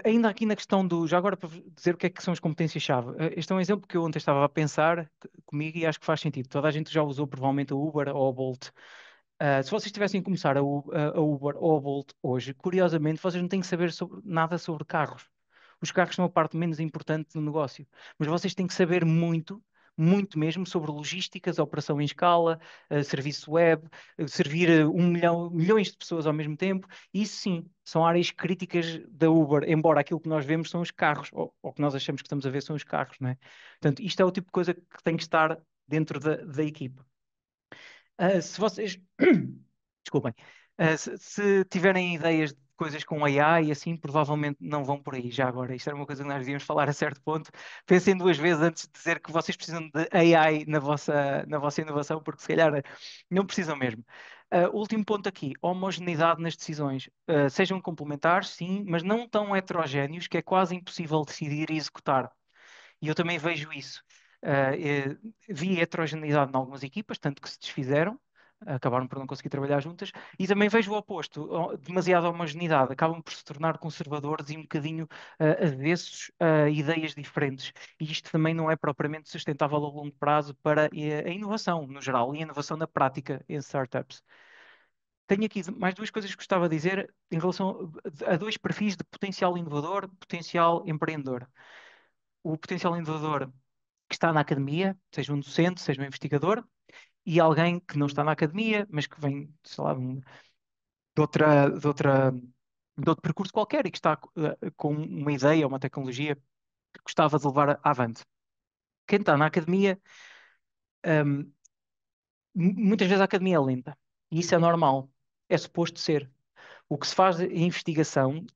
Ainda aqui na questão do, já agora para vos dizer o que é que são as competências-chave. Este é um exemplo que eu ontem estava a pensar comigo e acho que faz sentido. Toda a gente já usou provavelmente a Uber ou a Bolt. Se vocês tivessem que começar a Uber ou a Bolt hoje, curiosamente, vocês não têm que saber nada sobre carros. Os carros são a parte menos importante do negócio, mas vocês têm que saber muito, muito mesmo sobre logísticas, operação em escala, serviço web, servir 1 milhão, milhões de pessoas ao mesmo tempo. Isso sim, são áreas críticas da Uber, embora aquilo que nós vemos são os carros, ou que nós achamos que estamos a ver são os carros, não é? Portanto, isto é o tipo de coisa que tem que estar dentro da equipe. Se vocês, desculpem, se tiverem ideias de coisas com AI e assim, provavelmente não vão por aí já agora. Isto era uma coisa que nós devíamos falar a certo ponto. Pensem duas vezes antes de dizer que vocês precisam de AI na vossa inovação, porque se calhar não precisam mesmo. Último ponto aqui, homogeneidade nas decisões. Sejam complementares, sim, mas não tão heterogéneos que é quase impossível decidir e executar. E eu também vejo isso. Vi heterogeneidade em algumas equipas, tanto que se desfizeram, acabaram por não conseguir trabalhar juntas, e também vejo o oposto, demasiada homogeneidade, acabam por se tornar conservadores e um bocadinho avessos a ideias diferentes. E isto também não é propriamente sustentável a longo prazo para a inovação, no geral, e a inovação na prática em startups. Tenho aqui mais duas coisas que gostava de dizer em relação a dois perfis de potencial inovador, potencial empreendedor. O potencial inovador que está na academia, seja um docente, seja um investigador, e alguém que não está na academia, mas que vem, sei lá, de outro percurso qualquer e que está com uma ideia, uma tecnologia que gostava de levar avante. Quem está na academia, hum, muitas vezes a academia é lenta, e isso é normal, é suposto ser. O que se faz em investigação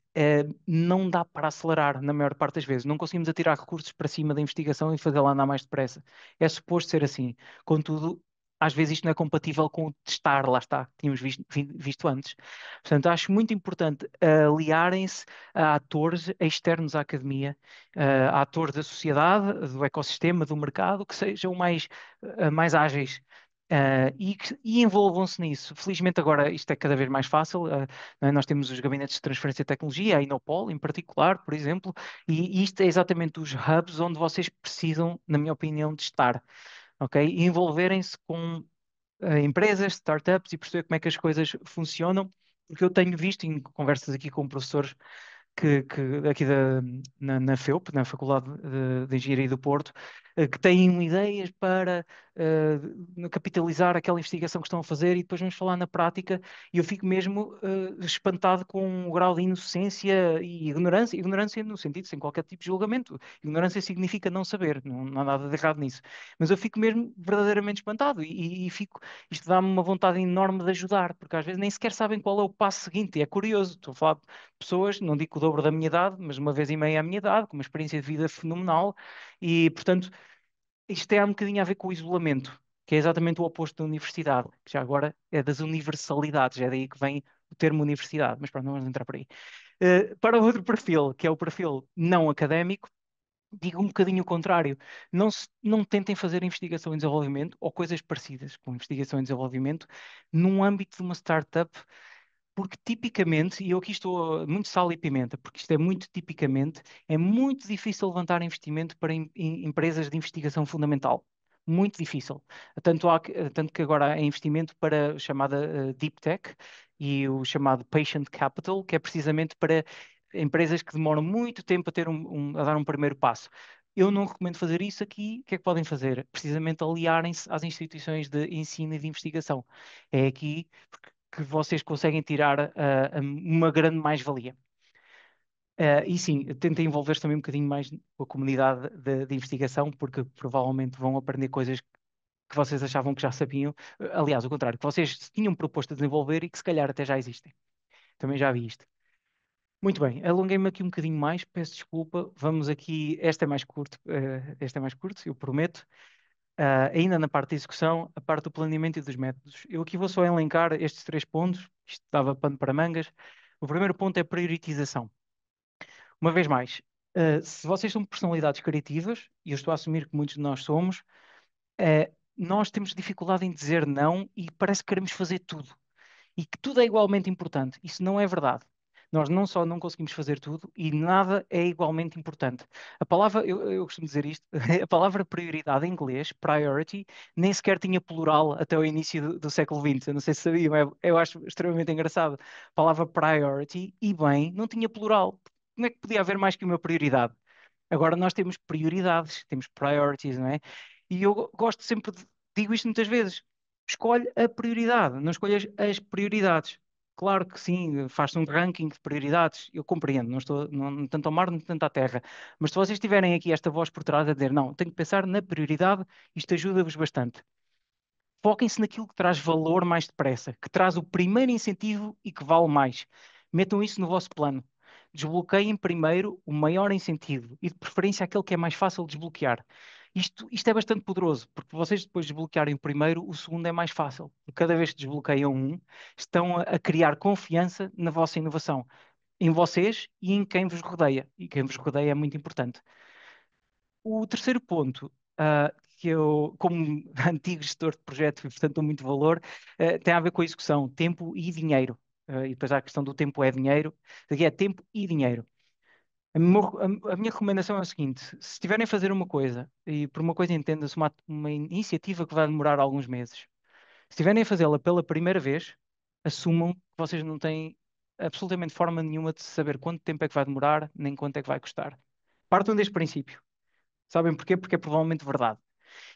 não dá para acelerar, na maior parte das vezes. Não conseguimos atirar recursos para cima da investigação e fazê-la andar mais depressa. É suposto ser assim. Contudo, às vezes isto não é compatível com o testar, lá está, que tínhamos visto antes. Portanto, acho muito importante aliarem-se a atores externos à academia, a atores da sociedade, do ecossistema, do mercado, que sejam mais ágeis e envolvam-se nisso. Felizmente agora isto é cada vez mais fácil. Não é? Nós temos os gabinetes de transferência de tecnologia, a Inopol em particular, por exemplo, e isto é exatamente os hubs onde vocês precisam, na minha opinião, de estar, ok? E envolverem-se com empresas, startups e perceber como é que as coisas funcionam, porque eu tenho visto em conversas aqui com professores que aqui na FEUP, na Faculdade de Engenharia do Porto, que têm ideias para capitalizar aquela investigação que estão a fazer e depois vamos falar na prática e eu fico mesmo espantado com o grau de inocência e ignorância, ignorância no sentido sem qualquer tipo de julgamento. Ignorância significa não saber, não há nada de errado nisso. Mas eu fico mesmo verdadeiramente espantado e fico, isto dá-me uma vontade enorme de ajudar, porque às vezes nem sequer sabem qual é o passo seguinte, e é curioso, estou a falar pessoas, não digo o dobro da minha idade, mas uma vez e meia a minha idade, com uma experiência de vida fenomenal, e portanto isto tem um bocadinho a ver com o isolamento, que é exatamente o oposto da universidade, que já agora é das universalidades, é daí que vem o termo universidade, mas pronto, não vamos entrar por aí. Para o outro perfil, que é o perfil não académico, digo um bocadinho o contrário. Não tentem fazer investigação e desenvolvimento ou coisas parecidas com investigação e desenvolvimento num âmbito de uma startup porque tipicamente, e eu aqui estou muito sal e pimenta, porque isto é muito tipicamente, é muito difícil levantar investimento para empresas de investigação fundamental. Muito difícil. Tanto que agora há investimento para a chamada Deep Tech e o chamado Patient Capital, que é precisamente para empresas que demoram muito tempo a a dar um primeiro passo. Eu não recomendo fazer isso aqui. O que é que podem fazer? Precisamente aliarem-se às instituições de ensino e de investigação. É aqui que vocês conseguem tirar uma grande mais-valia. E sim, tentem envolver-se também um bocadinho mais com a comunidade de investigação, porque provavelmente vão aprender coisas que vocês achavam que já sabiam. Aliás, o contrário, que vocês se tinham proposto a desenvolver e que se calhar até já existem. Também já vi isto. Muito bem, alonguei-me aqui um bocadinho mais, peço desculpa. Vamos aqui, este é mais curto, eu prometo. Ainda na parte da execução, a parte do planeamento e dos métodos. Eu aqui vou só elencar estes três pontos, isto dava pano para mangas. O primeiro ponto é priorização. Uma vez mais, se vocês são personalidades criativas, e eu estou a assumir que muitos de nós somos, nós temos dificuldade em dizer não e parece que queremos fazer tudo e que tudo é igualmente importante. Isso não é verdade. Nós não só não conseguimos fazer tudo e nada é igualmente importante. A palavra, eu costumo dizer isto, a palavra prioridade em inglês, priority, nem sequer tinha plural até o início do século XX. Eu não sei se sabiam, eu acho extremamente engraçado. A palavra priority, e bem, não tinha plural. Como é que podia haver mais que uma prioridade? Agora nós temos prioridades, temos priorities, não é? E eu gosto sempre de, digo isto muitas vezes, escolhe a prioridade, não escolhas as prioridades. Claro que sim, faz-se um ranking de prioridades, eu compreendo, não estou tanto ao mar, nem tanto à terra, mas se vocês tiverem aqui esta voz por trás a dizer, não, tenho que pensar na prioridade, isto ajuda-vos bastante. Foquem-se naquilo que traz valor mais depressa, que traz o primeiro incentivo e que vale mais. Metam isso no vosso plano. Desbloqueiem primeiro o maior incentivo e, de preferência, aquele que é mais fácil de desbloquear. Isto é bastante poderoso, porque vocês depois de desbloquearem o primeiro, o segundo é mais fácil. Porque cada vez que desbloqueiam um, estão a criar confiança na vossa inovação, em vocês e em quem vos rodeia. E quem vos rodeia é muito importante. O terceiro ponto, que eu, como antigo gestor de projeto e, portanto, dou muito valor, tem a ver com a execução, tempo e dinheiro. E depois há a questão do tempo é dinheiro, daqui é tempo e dinheiro. A minha recomendação é o seguinte: se estiverem a fazer uma coisa, e por uma coisa entenda-se uma iniciativa que vai demorar alguns meses, se estiverem a fazê-la pela primeira vez, assumam que vocês não têm absolutamente forma nenhuma de saber quanto tempo é que vai demorar, nem quanto é que vai custar. Partam deste princípio. Sabem porquê? Porque é provavelmente verdade.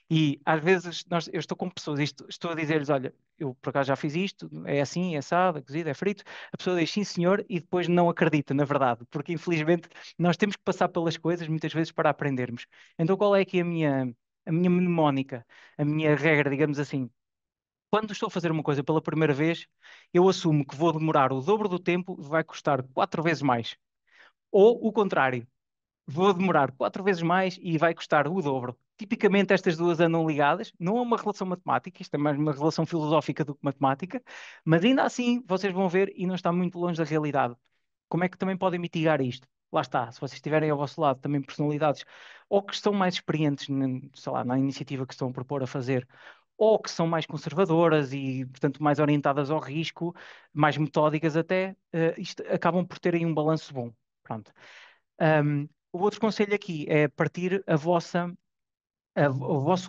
E às vezes eu estou com pessoas, estou a dizer-lhes: olha, eu por acaso já fiz isto, é assim, é assado, é cozido, é frito. A pessoa diz sim, senhor, e depois não acredita, na verdade, porque infelizmente nós temos que passar pelas coisas muitas vezes para aprendermos. Então, qual é aqui a minha mnemónica, a minha regra, digamos assim? Quando estou a fazer uma coisa pela primeira vez, eu assumo que vou demorar o dobro do tempo e vai custar quatro vezes mais. Ou o contrário, vou demorar quatro vezes mais e vai custar o dobro. Tipicamente estas duas andam ligadas, não é uma relação matemática, isto é mais uma relação filosófica do que matemática, mas ainda assim vocês vão ver e não está muito longe da realidade. Como é que também podem mitigar isto? Lá está, se vocês tiverem ao vosso lado também personalidades ou que estão mais experientes, sei lá, na iniciativa que estão a propor a fazer, ou que são mais conservadoras e, portanto, mais orientadas ao risco, mais metódicas até, isto acabam por terem um balanço bom. Pronto. O outro conselho aqui é partir o vosso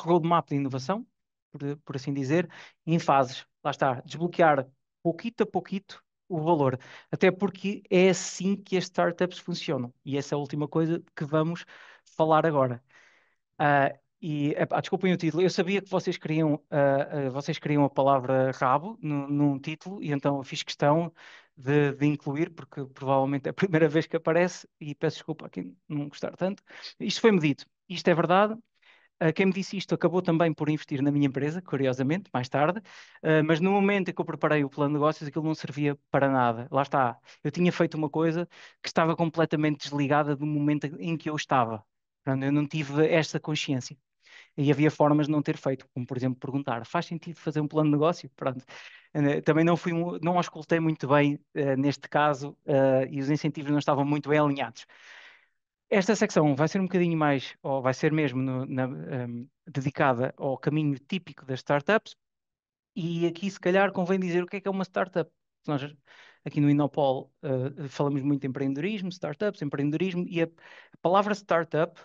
roadmap de inovação, por assim dizer, em fases. Lá está, desbloquear pouquito a pouquito o valor. Até porque é assim que as startups funcionam. E essa é a última coisa que vamos falar agora. Desculpem o título, eu sabia que vocês queriam a palavra rabo num título, e então eu fiz questão de incluir, porque provavelmente é a primeira vez que aparece, e peço desculpa a quem não gostar tanto. Isto foi-me dito, isto é verdade. Quem me disse isto acabou também por investir na minha empresa, curiosamente, mais tarde, mas no momento em que eu preparei o plano de negócios, aquilo não servia para nada. Lá está, eu tinha feito uma coisa que estava completamente desligada do momento em que eu estava. Portanto, eu não tive esta consciência. E havia formas de não ter feito, como por exemplo perguntar, faz sentido fazer um plano de negócio? Pronto. Também não auscultei muito bem neste caso, e os incentivos não estavam muito bem alinhados. Esta secção vai ser um bocadinho mais, ou vai ser mesmo dedicada ao caminho típico das startups, e aqui se calhar convém dizer o que é uma startup. Nós aqui no Inopol falamos muito de empreendedorismo, startups, empreendedorismo, e a palavra startup,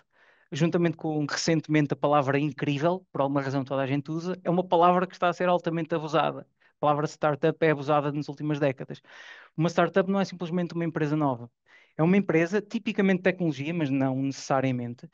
juntamente com recentemente a palavra incrível, por alguma razão toda a gente usa, é uma palavra que está a ser altamente abusada. A palavra startup é abusada nas últimas décadas. Uma startup não é simplesmente uma empresa nova. É uma empresa tipicamente de tecnologia, mas não necessariamente,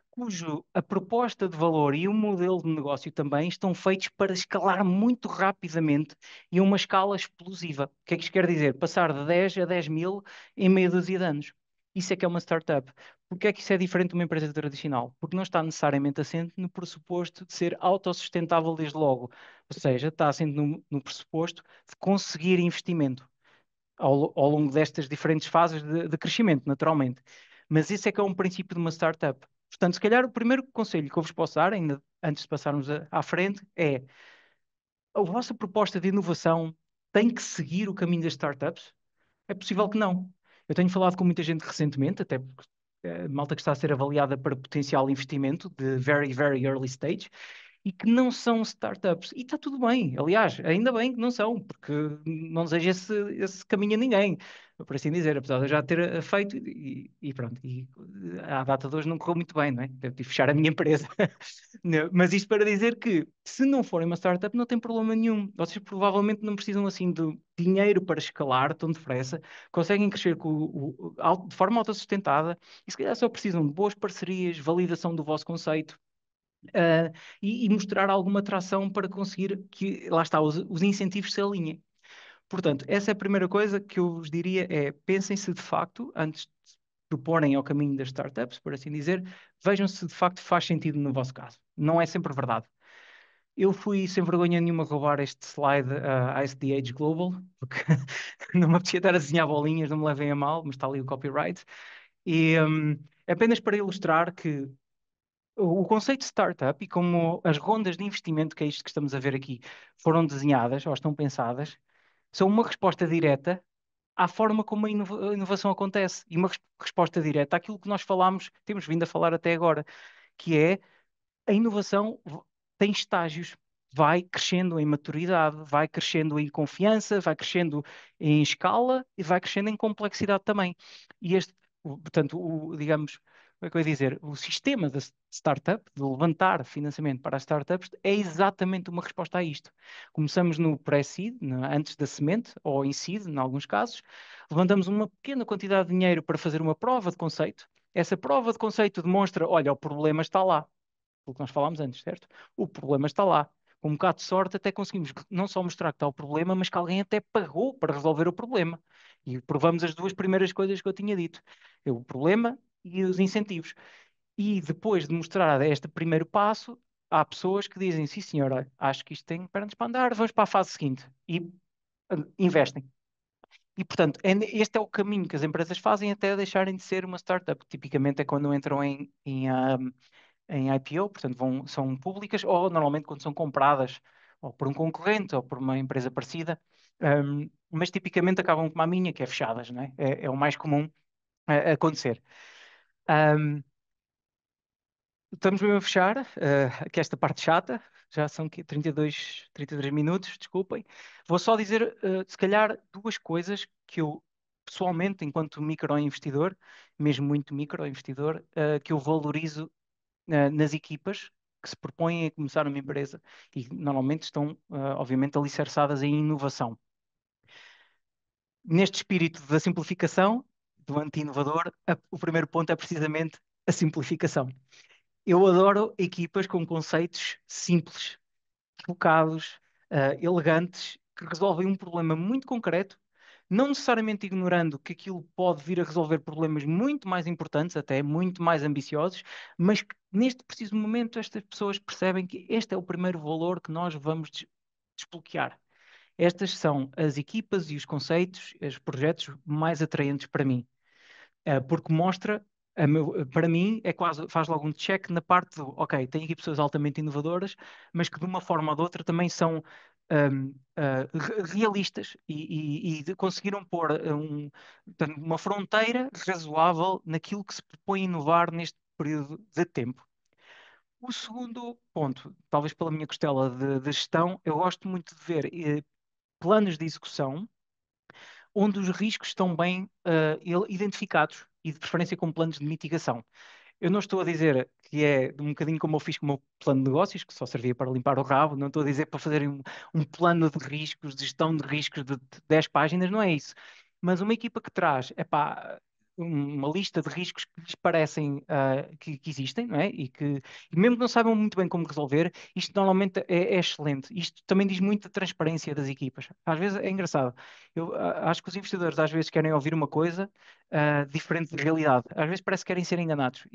cujo a proposta de valor e o modelo de negócio também estão feitos para escalar muito rapidamente e a uma escala explosiva. O que é que isto quer dizer? Passar de 10 a 10 mil em meia dúzia de anos. Isso é que é uma startup. Porque é que isso é diferente de uma empresa tradicional? Porque não está necessariamente assente no pressuposto de ser autossustentável desde logo. Ou seja, está assente no pressuposto de conseguir investimento ao longo destas diferentes fases de crescimento, naturalmente. Mas isso é que é um princípio de uma startup. Portanto, se calhar o primeiro conselho que eu vos posso dar, ainda antes de passarmos à frente, é a vossa proposta de inovação tem que seguir o caminho das startups? É possível que não. Eu tenho falado com muita gente recentemente, até porque malta que está a ser avaliada para potencial investimento de very, very early stage, e que não são startups. E está tudo bem. Aliás, ainda bem que não são, porque não desejo esse caminho a ninguém, por assim dizer, apesar de eu já ter feito e pronto. E à data de hoje não correu muito bem, não é? Eu tive que fechar a minha empresa. Não, mas isto para dizer que, se não forem uma startup, não tem problema nenhum. Vocês provavelmente não precisam assim de dinheiro para escalar tão depressa, conseguem crescer de forma autossustentada e se calhar só precisam de boas parcerias, validação do vosso conceito, e mostrar alguma tração para conseguir que, lá está, os incentivos se alinhem. Portanto, essa é a primeira coisa que eu vos diria é, pensem se de facto, antes de proporem ao caminho das startups, por assim dizer, vejam se de facto faz sentido no vosso caso. Não é sempre verdade. Eu fui sem vergonha nenhuma roubar este slide à SDH Global, porque não me apetecia estar a desenhar bolinhas, não me levem a mal, mas está ali o copyright. E apenas para ilustrar que o conceito de startup e como as rondas de investimento, que é isto que estamos a ver aqui, foram desenhadas ou estão pensadas, são uma resposta direta à forma como a inovação acontece e uma resposta direta àquilo que nós falámos, temos vindo a falar até agora, que é a inovação tem estágios. Vai crescendo em maturidade, vai crescendo em confiança, vai crescendo em escala e vai crescendo em complexidade também. E portanto, digamos, como é que eu ia dizer? O sistema da startup, de levantar financiamento para as startups, é exatamente uma resposta a isto. Começamos no pré-seed, antes da semente, ou em seed, em alguns casos, levantamos uma pequena quantidade de dinheiro para fazer uma prova de conceito. Essa prova de conceito demonstra, olha, o problema está lá, o que nós falámos antes, certo? O problema está lá. Com um bocado de sorte, até conseguimos não só mostrar que está o problema, mas que alguém até pagou para resolver o problema. E provamos as duas primeiras coisas que eu tinha dito: o problema e os incentivos. E depois de mostrar este primeiro passo, há pessoas que dizem: sim, senhora, acho que isto tem pernas para andar, vamos para a fase seguinte. E investem. E, portanto, este é o caminho que as empresas fazem até deixarem de ser uma startup. Tipicamente é quando entram em IPO, portanto são públicas, ou normalmente quando são compradas ou por um concorrente ou por uma empresa parecida, mas tipicamente acabam como a minha, que é fechadas, não é? É o mais comum acontecer. Um, Estamos mesmo a fechar, aqui esta parte chata, já são 32, 33 minutos, desculpem. Vou só dizer, se calhar, duas coisas que eu, pessoalmente, enquanto microinvestidor, mesmo muito microinvestidor, que eu valorizo nas equipas que se propõem a começar uma empresa e normalmente estão, obviamente, alicerçadas em inovação. Neste espírito da simplificação, do anti-inovador, o primeiro ponto é precisamente a simplificação. Eu adoro equipas com conceitos simples, focados, elegantes, que resolvem um problema muito concreto, não necessariamente ignorando que aquilo pode vir a resolver problemas muito mais importantes, até muito mais ambiciosos, mas que neste preciso momento estas pessoas percebem que este é o primeiro valor que nós vamos desbloquear. Estas são as equipas e os conceitos, os projetos mais atraentes para mim, porque mostra, para mim, é quase, faz logo um check na parte do, ok, tem aqui pessoas altamente inovadoras, mas que de uma forma ou de outra também são realistas conseguiram pôr portanto, uma fronteira razoável naquilo que se propõe inovar neste período de tempo. O segundo ponto, talvez pela minha costela de gestão, eu gosto muito de ver planos de execução onde os riscos estão bem identificados e de preferência com planos de mitigação. Eu não estou a dizer que é um bocadinho como eu fiz com o meu plano de negócios, que só servia para limpar o rabo, não estou a dizer para fazerem um plano de riscos, de gestão de riscos de 10 páginas, não é isso. Mas uma equipa que traz, epá, uma lista de riscos que lhes parecem que existem, não é? E mesmo que não saibam muito bem como resolver, isto normalmente é excelente. Isto também diz muito da transparência das equipas. Às vezes é engraçado. Eu acho que os investidores às vezes querem ouvir uma coisa diferente de realidade. Às vezes parece que querem ser enganados,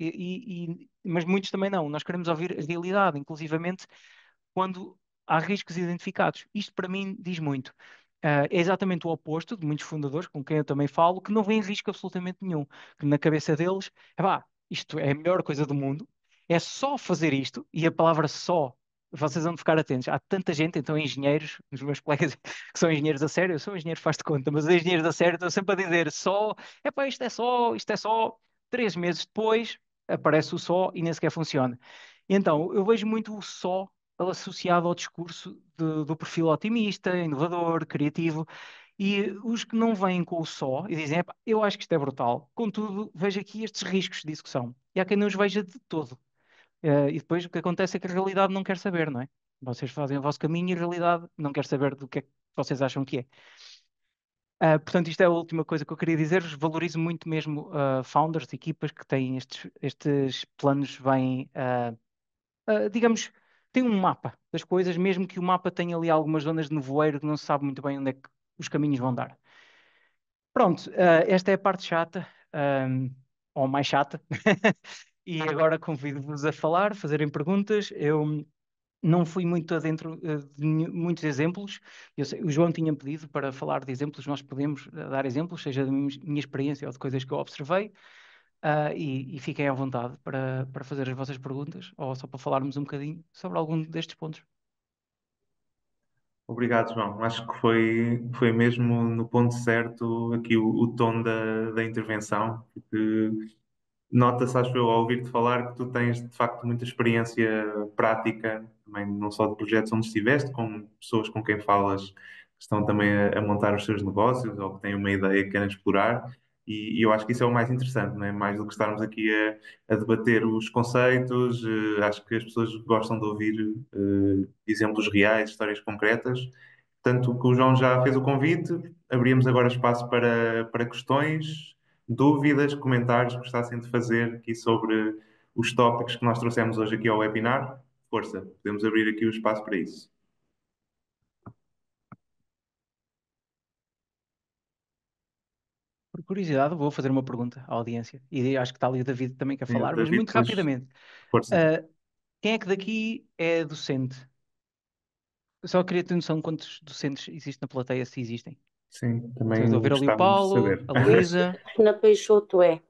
mas muitos também não. Nós queremos ouvir a realidade, inclusivamente quando há riscos identificados. Isto para mim diz muito. É exatamente o oposto de muitos fundadores com quem eu também falo, que não veem risco absolutamente nenhum. Que na cabeça deles, pá, isto é a melhor coisa do mundo, é só fazer isto, e a palavra só, vocês vão ficar atentos. Há tanta gente, então engenheiros, os meus colegas que são engenheiros a sério, eu sou engenheiro, faz de conta, mas os engenheiros a sério estão sempre a dizer só, pá, isto é só, 3 meses depois aparece o só e nem sequer funciona. Então, eu vejo muito o só associado ao discurso do perfil otimista, inovador, criativo, e os que não vêm com o só e dizem, "Epá, eu acho que isto é brutal, contudo, vejo aqui estes riscos de execução. E há quem não os veja de todo. E depois o que acontece é que a realidade não quer saber, não é? Vocês fazem o vosso caminho e a realidade não quer saber do que é que vocês acham que é. Portanto, isto é a última coisa que eu queria dizer-vos. Valorizo muito mesmo founders, equipas que têm estes planos bem digamos, tem um mapa das coisas, mesmo que o mapa tenha ali algumas zonas de nevoeiro que não se sabe muito bem onde é que os caminhos vão dar. Pronto, esta é a parte chata, ou mais chata, e agora convido-vos a falar, fazerem perguntas. Eu não fui muito adentro de muitos exemplos. O João tinha pedido para falar de exemplos, nós podemos dar exemplos, seja da minha experiência ou de coisas que eu observei. E fiquem à vontade para fazer as vossas perguntas ou só para falarmos um bocadinho sobre algum destes pontos. Obrigado, João. Acho que foi mesmo no ponto certo aqui o tom da intervenção, porque nota-se, acho eu, ao ouvir-te falar, que tu tens de facto muita experiência prática, também não só de projetos onde estiveste, como pessoas com quem falas que estão também a montar os seus negócios ou que têm uma ideia que querem explorar. E eu acho que isso é o mais interessante, não é? Mais do que estarmos aqui a debater os conceitos, acho que as pessoas gostam de ouvir exemplos reais, histórias concretas. Tanto que o João já fez o convite, abrimos agora espaço para questões, dúvidas, comentários que gostassem de fazer aqui sobre os tópicos que nós trouxemos hoje aqui ao webinar. Força, podemos abrir aqui o espaço para isso. Por curiosidade, vou fazer uma pergunta à audiência e acho que está ali o David também quer Sim, falar, mas David, muito rapidamente. força. Ah, quem é que daqui é docente? Eu só queria ter noção de quantos docentes existem na plateia, se existem. Sim, Então, eu estou a também ver ali o gostávamos de Paulo, saber. a A Luísa. Cristina Peixoto é.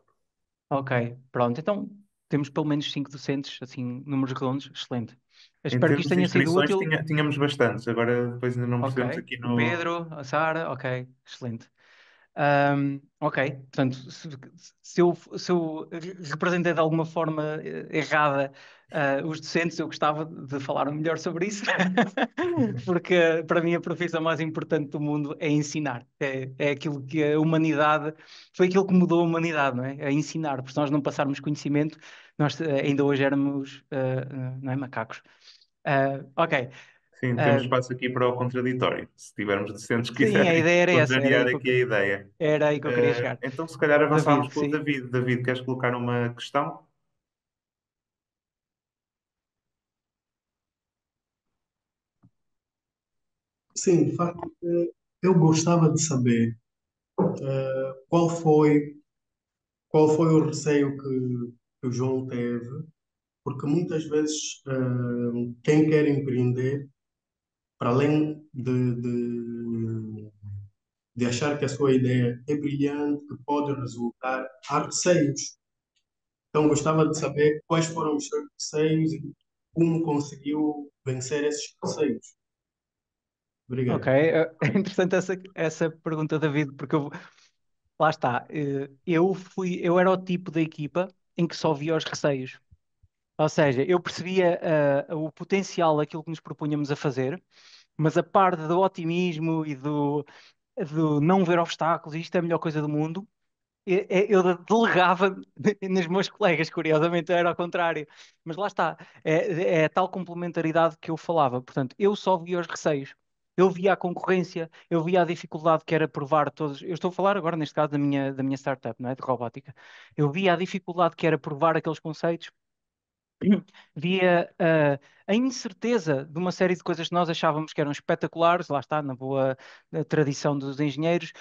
Ok, pronto. Então, temos pelo menos 5 docentes, assim, números redondos. Excelente. Eu Em espero que isto termos de tenha sido inscrições, útil. tínhamos bastantes, agora depois ainda não Ok. percebemos aqui O no. Pedro, a Sara, ok, excelente. Ok, portanto, se eu representei de alguma forma errada os docentes, eu gostava de falar melhor sobre isso, porque para mim a profissão mais importante do mundo é ensinar. É aquilo que a humanidade, foi aquilo que mudou a humanidade, não é? É ensinar, porque se nós não passarmos conhecimento, nós ainda hoje éramos, não é, macacos. Ok. Sim, temos Ah, espaço aqui para o contraditório, se tivermos docentes que sim, a quiserem ideia era essa, contrariar aqui a ideia. era aí que eu queria chegar. Então, se calhar avançámos David, com o sim. David. David, queres colocar uma questão? Sim, de facto, eu gostava de saber qual foi, qual foi o receio que o João teve, porque muitas vezes quem quer empreender, para além de achar que a sua ideia é brilhante, que pode resultar, há receios. Então, gostava de saber quais foram os seus receios e como conseguiu vencer esses receios. Ok, Obrigado. é interessante essa pergunta, David, porque lá está, eu era o tipo da equipa em que só via os receios. Ou seja, eu percebia o potencial daquilo que nos propunhamos a fazer, mas a parte do otimismo e do não ver obstáculos, isto é a melhor coisa do mundo, eu delegava nos meus colegas, curiosamente era ao contrário. Mas lá está, é a tal complementaridade que eu falava. Portanto, eu só via os receios, eu via a concorrência, eu via a dificuldade que era provar todos. Eu estou a falar agora, neste caso, da minha startup, não é? De robótica. Eu via a dificuldade que era provar aqueles conceitos, via a incerteza de uma série de coisas que nós achávamos que eram espetaculares, lá está, na boa tradição dos engenheiros,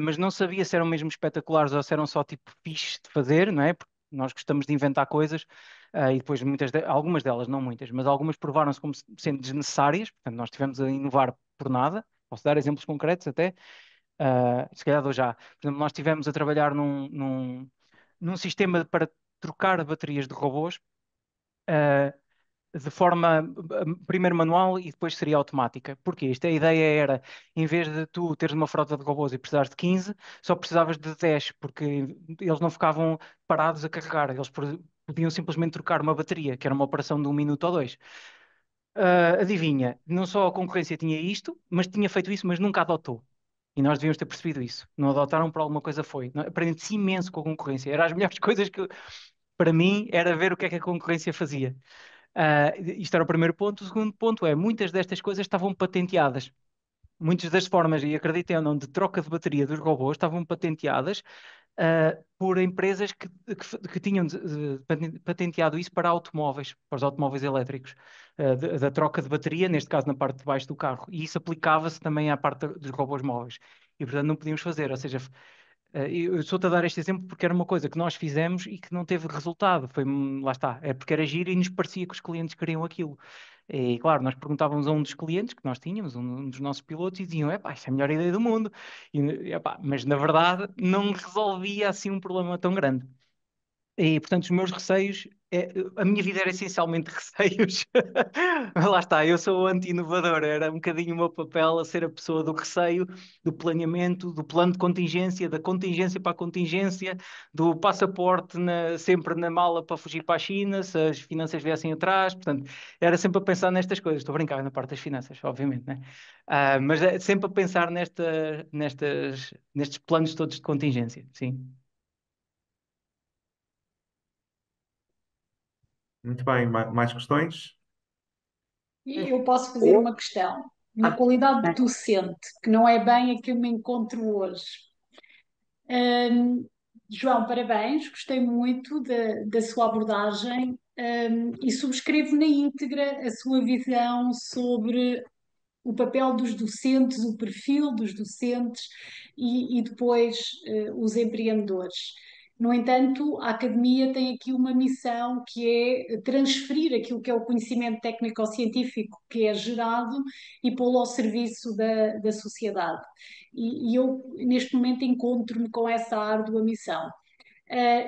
mas não sabia se eram mesmo espetaculares ou se eram só tipo fixe de fazer, não é? Porque nós gostamos de inventar coisas, e depois algumas delas, não muitas, mas algumas provaram-se como sendo desnecessárias, portanto nós estivemos a inovar por nada. Posso dar exemplos concretos até? Se calhar dou já. Por exemplo, nós estivemos a trabalhar num sistema para trocar baterias de robôs, ah, de forma primeiro manual e depois seria automática. Porquê? A ideia era, em vez de tu teres uma frota de robôs e precisares de 15, só precisavas de 10, porque eles não ficavam parados a carregar, eles podiam simplesmente trocar uma bateria, que era uma operação de 1 minuto ou dois. Adivinha, não só a concorrência tinha isto, mas tinha feito isso, mas nunca adotou. E nós devíamos ter percebido isso. Não adotaram por alguma coisa foi. Aprendi-se imenso com a concorrência. Era as melhores coisas que, para mim, era ver o que é que a concorrência fazia. Isto era o primeiro ponto. O segundo ponto é, muitas destas coisas estavam patenteadas. Muitas das formas, e acreditem ou não, de troca de bateria dos robôs estavam patenteadas por empresas que tinham patenteado isso para automóveis, para os automóveis elétricos, da troca de bateria, neste caso na parte de baixo do carro. E isso aplicava-se também à parte dos robôs móveis. E, portanto, não podíamos fazer. Ou seja, eu estou-te a dar este exemplo porque era uma coisa que nós fizemos e que não teve resultado. Lá está, é porque era giro e nos parecia que os clientes queriam aquilo. E claro, nós perguntávamos a um dos clientes que nós tínhamos, um dos nossos pilotos, e diziam: epá, isto é a melhor ideia do mundo. Epá, mas na verdade não resolvia assim um problema tão grande. E, portanto, os meus receios, a minha vida era essencialmente receios. Lá está, eu sou o anti-inovador, era um bocadinho o meu papel a ser a pessoa do receio, do planeamento, do plano de contingência, da contingência para a contingência, do passaporte sempre na mala para fugir para a China, se as finanças viessem atrás. Portanto, era sempre a pensar nestas coisas. Estou a brincar na parte das finanças, obviamente, né? Mas é sempre a pensar nestes planos todos de contingência, sim. Muito bem, mais questões? E eu posso fazer uma questão. Na qualidade de docente, que não é bem a que eu me encontro hoje. Hum, João, parabéns, gostei muito da sua abordagem, e subscrevo na íntegra a sua visão sobre o papel dos docentes, o perfil dos docentes e depois os empreendedores. No entanto, a academia tem aqui uma missão que é transferir aquilo que é o conhecimento técnico-científico que é gerado e pô-lo ao serviço da sociedade. E eu, neste momento, encontro-me com essa árdua missão.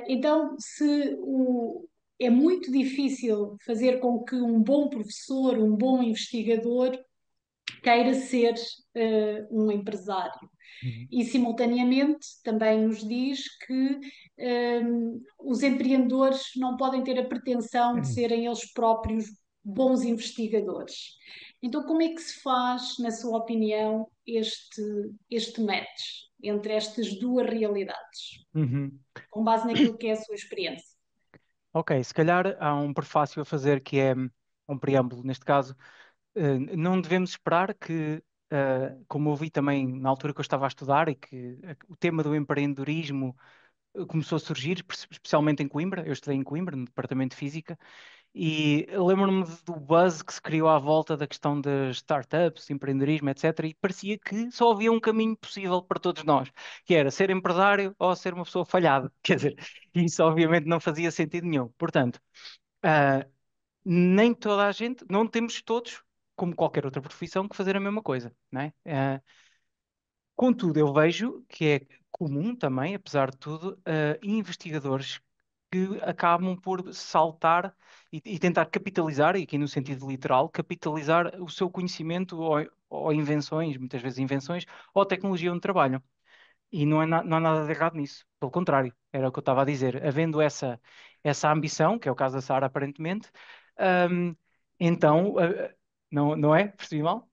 Então, é muito difícil fazer com que um bom professor, um bom investigador, queira ser um empresário. Uhum. E, simultaneamente, também nos diz que os empreendedores não podem ter a pretensão de serem eles próprios bons investigadores. Então, como é que se faz, na sua opinião, este match entre estas duas realidades, Uhum. com base naquilo que é a sua experiência? Ok, se calhar há um prefácio a fazer que é um preâmbulo, neste caso. Não devemos esperar que, como eu vi também na altura que eu estava a estudar, e que o tema do empreendedorismo começou a surgir, especialmente em Coimbra. Eu estudei em Coimbra, no departamento de Física, e eu lembro-me do buzz que se criou à volta da questão das startups, empreendedorismo, etc. E parecia que só havia um caminho possível para todos nós, que era ser empresário ou ser uma pessoa falhada. Quer dizer, isso obviamente não fazia sentido nenhum. Portanto, ah, nem toda a gente, não temos todos, como qualquer outra profissão, que fazer a mesma coisa, não é? Contudo, eu vejo que é comum também, apesar de tudo, investigadores que acabam por saltar e tentar capitalizar, e aqui no sentido literal, capitalizar o seu conhecimento ou invenções, muitas vezes invenções, ou tecnologia onde trabalham. E não há nada de errado nisso. Pelo contrário, era o que eu estava a dizer. Havendo essa ambição, que é o caso da Sara, aparentemente, hum, então, não é? Percebi mal?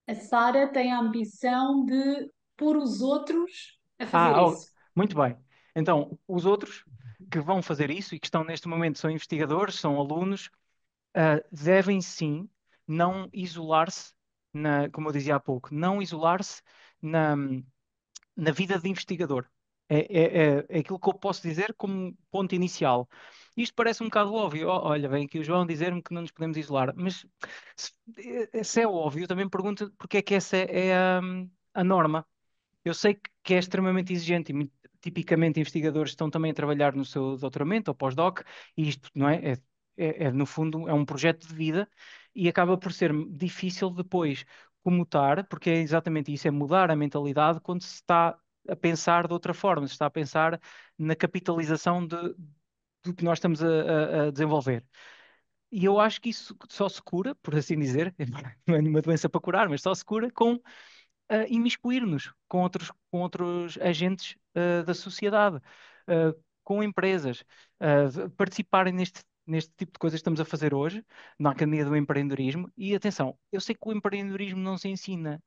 A Sara tem a ambição de pôr os outros a fazer Oh, isso. muito bem. Então, os outros que vão fazer isso e que estão neste momento são investigadores, são alunos, devem sim não isolar-se, como eu dizia há pouco, não isolar-se na, na vida de investigador. É aquilo que eu posso dizer como ponto inicial. Isto parece um bocado óbvio. Olha, vem aqui o João dizer-me que não nos podemos isolar, mas se é óbvio, eu também pergunto porque é que essa é a norma. Eu sei que é extremamente exigente e tipicamente investigadores estão também a trabalhar no seu doutoramento ou pós-doc, e isto, não é? No fundo, é um projeto de vida e acaba por ser difícil depois comutar, porque é exatamente isso, é mudar a mentalidade quando se está a pensar de outra forma, se está a pensar na capitalização do que nós estamos a desenvolver. E eu acho que isso só se cura, por assim dizer, embora não é nenhuma doença para curar, mas só se cura com imiscuir-nos com outros agentes da sociedade, com empresas, participarem neste tipo de coisas que estamos a fazer hoje, na Academia do Empreendedorismo. E atenção, eu sei que o empreendedorismo não se ensina.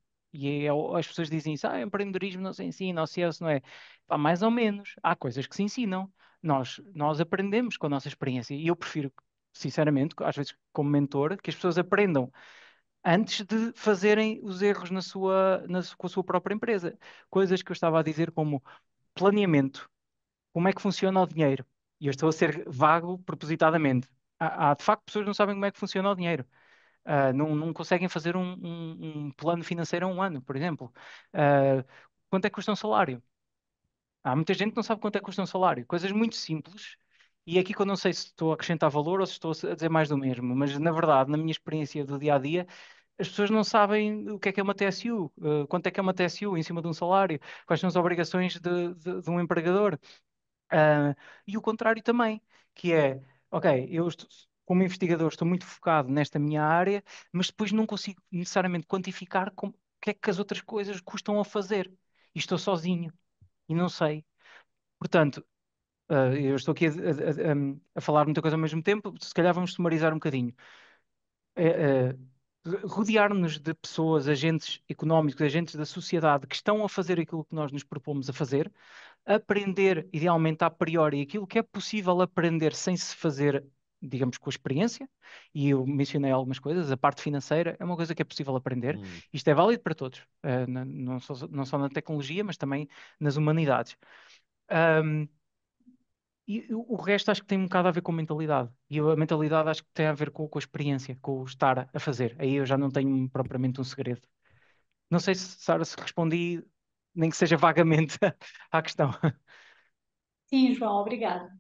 As pessoas dizem isso, empreendedorismo não se ensina, ou se é, se não é. Pá, mais ou menos, há coisas que se ensinam. Nós aprendemos com a nossa experiência. E eu prefiro, sinceramente, às vezes como mentor, que as pessoas aprendam antes de fazerem os erros com a sua própria empresa. Coisas que eu estava a dizer como planeamento, como é que funciona o dinheiro. E eu estou a ser vago propositadamente. Há de facto pessoas que não sabem como é que funciona o dinheiro. Não conseguem fazer um plano financeiro a um ano, por exemplo. Ah, quanto é que custa um salário? Há muita gente que não sabe quanto é que custa um salário. Coisas muito simples. E é aqui que eu não sei se estou a acrescentar valor ou se estou a dizer mais do mesmo. Mas, na verdade, na minha experiência do dia a dia, as pessoas não sabem o que é uma TSU, quanto é que é uma TSU em cima de um salário, quais são as obrigações de um empregador. Ah, e o contrário também, que é, ok, como investigador estou muito focado nesta minha área, mas depois não consigo necessariamente quantificar o que é que as outras coisas custam a fazer. E estou sozinho e não sei. Portanto, eu estou aqui a falar muita coisa ao mesmo tempo, se calhar vamos sumarizar um bocadinho. eh, eh, Rodear-nos de pessoas, agentes económicos, agentes da sociedade que estão a fazer aquilo que nós nos propomos a fazer, aprender, idealmente, a priori, aquilo que é possível aprender sem se fazer, digamos, com a experiência, e eu mencionei algumas coisas, a parte financeira é uma coisa que é possível aprender, Hum. isto é válido para todos, não só na tecnologia, mas também nas humanidades. Ahm, e o resto acho que tem um bocado a ver com mentalidade. E a mentalidade acho que tem a ver com a experiência, com o estar a fazer. Aí eu já não tenho propriamente um segredo. Não sei se, Sara, se respondi, nem que seja vagamente à questão. Sim, João, obrigada.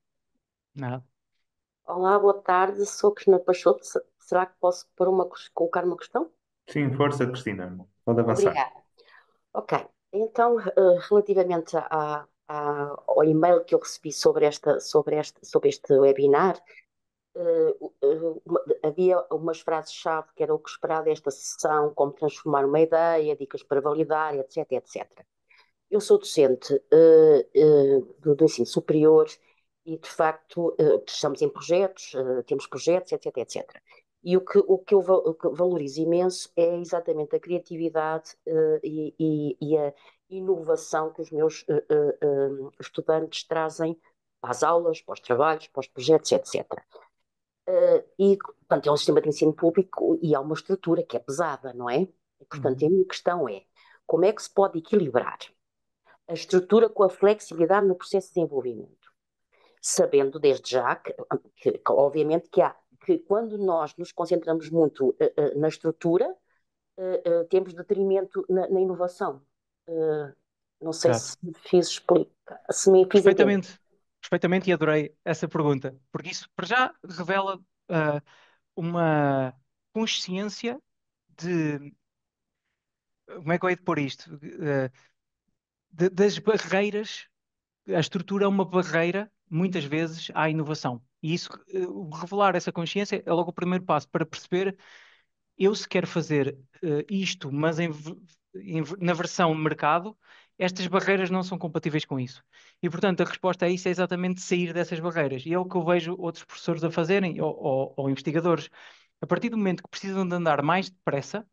Nada. Olá, boa tarde. Sou Cristina Peixoto. Será que posso colocar uma questão? Sim, força, Cristina. Pode avançar. Obrigada. Ok. Então, relativamente ao e-mail que eu recebi sobre este webinar, havia umas frases-chave que era o que esperar desta sessão, como transformar uma ideia, dicas para validar, etc, etc. Eu sou docente do ensino superior e, de facto, estamos em projetos, temos projetos, etc, etc. E o que eu valorizo imenso é exatamente a criatividade e a inovação que os meus estudantes trazem para as aulas, para os trabalhos, para os projetos, etc. E, portanto, é um sistema de ensino público e há uma estrutura que é pesada, não é? E, portanto, a Uhum. minha questão é como é que se pode equilibrar a estrutura com a flexibilidade no processo de desenvolvimento, sabendo desde já obviamente que quando nós nos concentramos muito na estrutura, temos detrimento na inovação. Uh, não sei Exato. se se me fiz entender. Perfeitamente, perfeitamente, e adorei essa pergunta, porque isso, para já, revela uma consciência de, como é que eu hei de pôr isto? Das barreiras. A estrutura é uma barreira, muitas vezes, à inovação. E isso, revelar essa consciência é logo o primeiro passo para perceber eu se quero fazer isto, mas na versão mercado, estas barreiras não são compatíveis com isso. E, portanto, a resposta a isso é exatamente sair dessas barreiras. E é o que eu vejo outros professores a fazerem, ou investigadores. A partir do momento que precisam de andar mais depressa,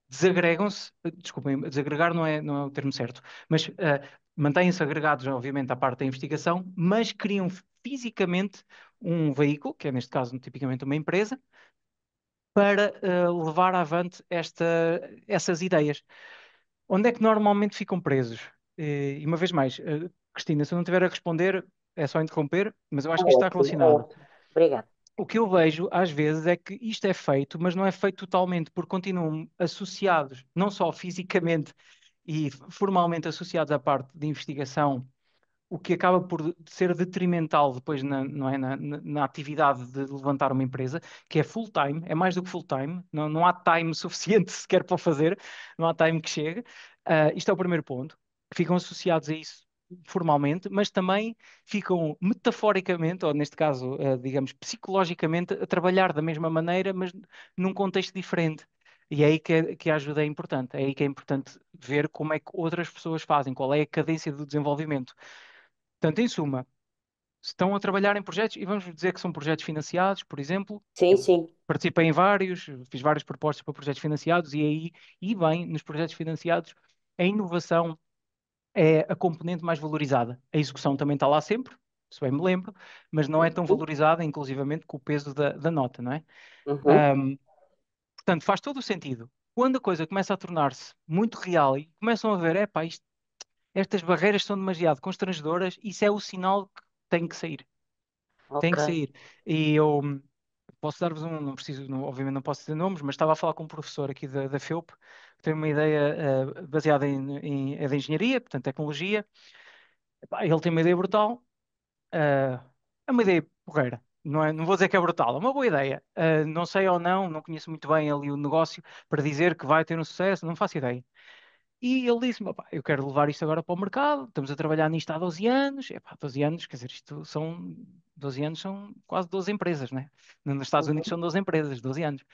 desagregam-se, desculpem, desagregar não é o termo certo, mas mantêm-se agregados, obviamente, à parte da investigação, mas criam fisicamente um veículo, que é neste caso tipicamente uma empresa, para levar avante essas ideias. Onde é que normalmente ficam presos? E uma vez mais, Cristina, se eu não estiver a responder, é só interromper, mas eu acho que isto está Ótimo, relacionado. ótimo. Obrigada. O que eu vejo às vezes é que isto é feito, mas não é feito totalmente, porque continuam associados, não só fisicamente e formalmente associados à parte de investigação, o que acaba por ser detrimental depois não é, na atividade de levantar uma empresa, que é full-time, é mais do que full-time, não há time suficiente sequer para o fazer, não há time que chegue. Isto é o primeiro ponto, que ficam associados a isso formalmente, mas também ficam metaforicamente, ou neste caso, digamos, psicologicamente, a trabalhar da mesma maneira, mas num contexto diferente. E é aí que a ajuda é importante. É aí que é importante ver como é que outras pessoas fazem, qual é a cadência do desenvolvimento. Portanto, em suma, se estão a trabalhar em projetos, e vamos dizer que são projetos financiados, por exemplo, Sim, eu sim. participei em vários, fiz várias propostas para projetos financiados, e aí, e bem, nos projetos financiados, a inovação é a componente mais valorizada. A execução também está lá sempre, se bem me lembro, mas não é tão Uhum, valorizada, inclusivamente, com o peso da nota, não é? uhum, Ahm, Portanto, faz todo o sentido. Quando a coisa começa a tornar-se muito real e começam a ver, epá, estas barreiras são demasiado constrangedoras, isso é o sinal que tem que sair. Tem ok. que sair. E eu posso dar-vos não preciso, obviamente não posso dizer nomes, mas estava a falar com um professor aqui da FEUP, que tem uma ideia baseada é de engenharia, portanto, tecnologia. Epá, ele tem uma ideia brutal, é uma ideia porreira. Não vou dizer que é brutal, é uma boa ideia. Não sei ou não conheço muito bem ali o negócio para dizer que vai ter um sucesso, não faço ideia. E ele disse-me, "Opá, eu quero levar isto agora para o mercado, estamos a trabalhar nisto há 12 anos, epá, 12 anos, quer dizer, 12 anos são quase 12 empresas, né? Nos Estados Unidos Uhum, são 12 empresas, 12 anos.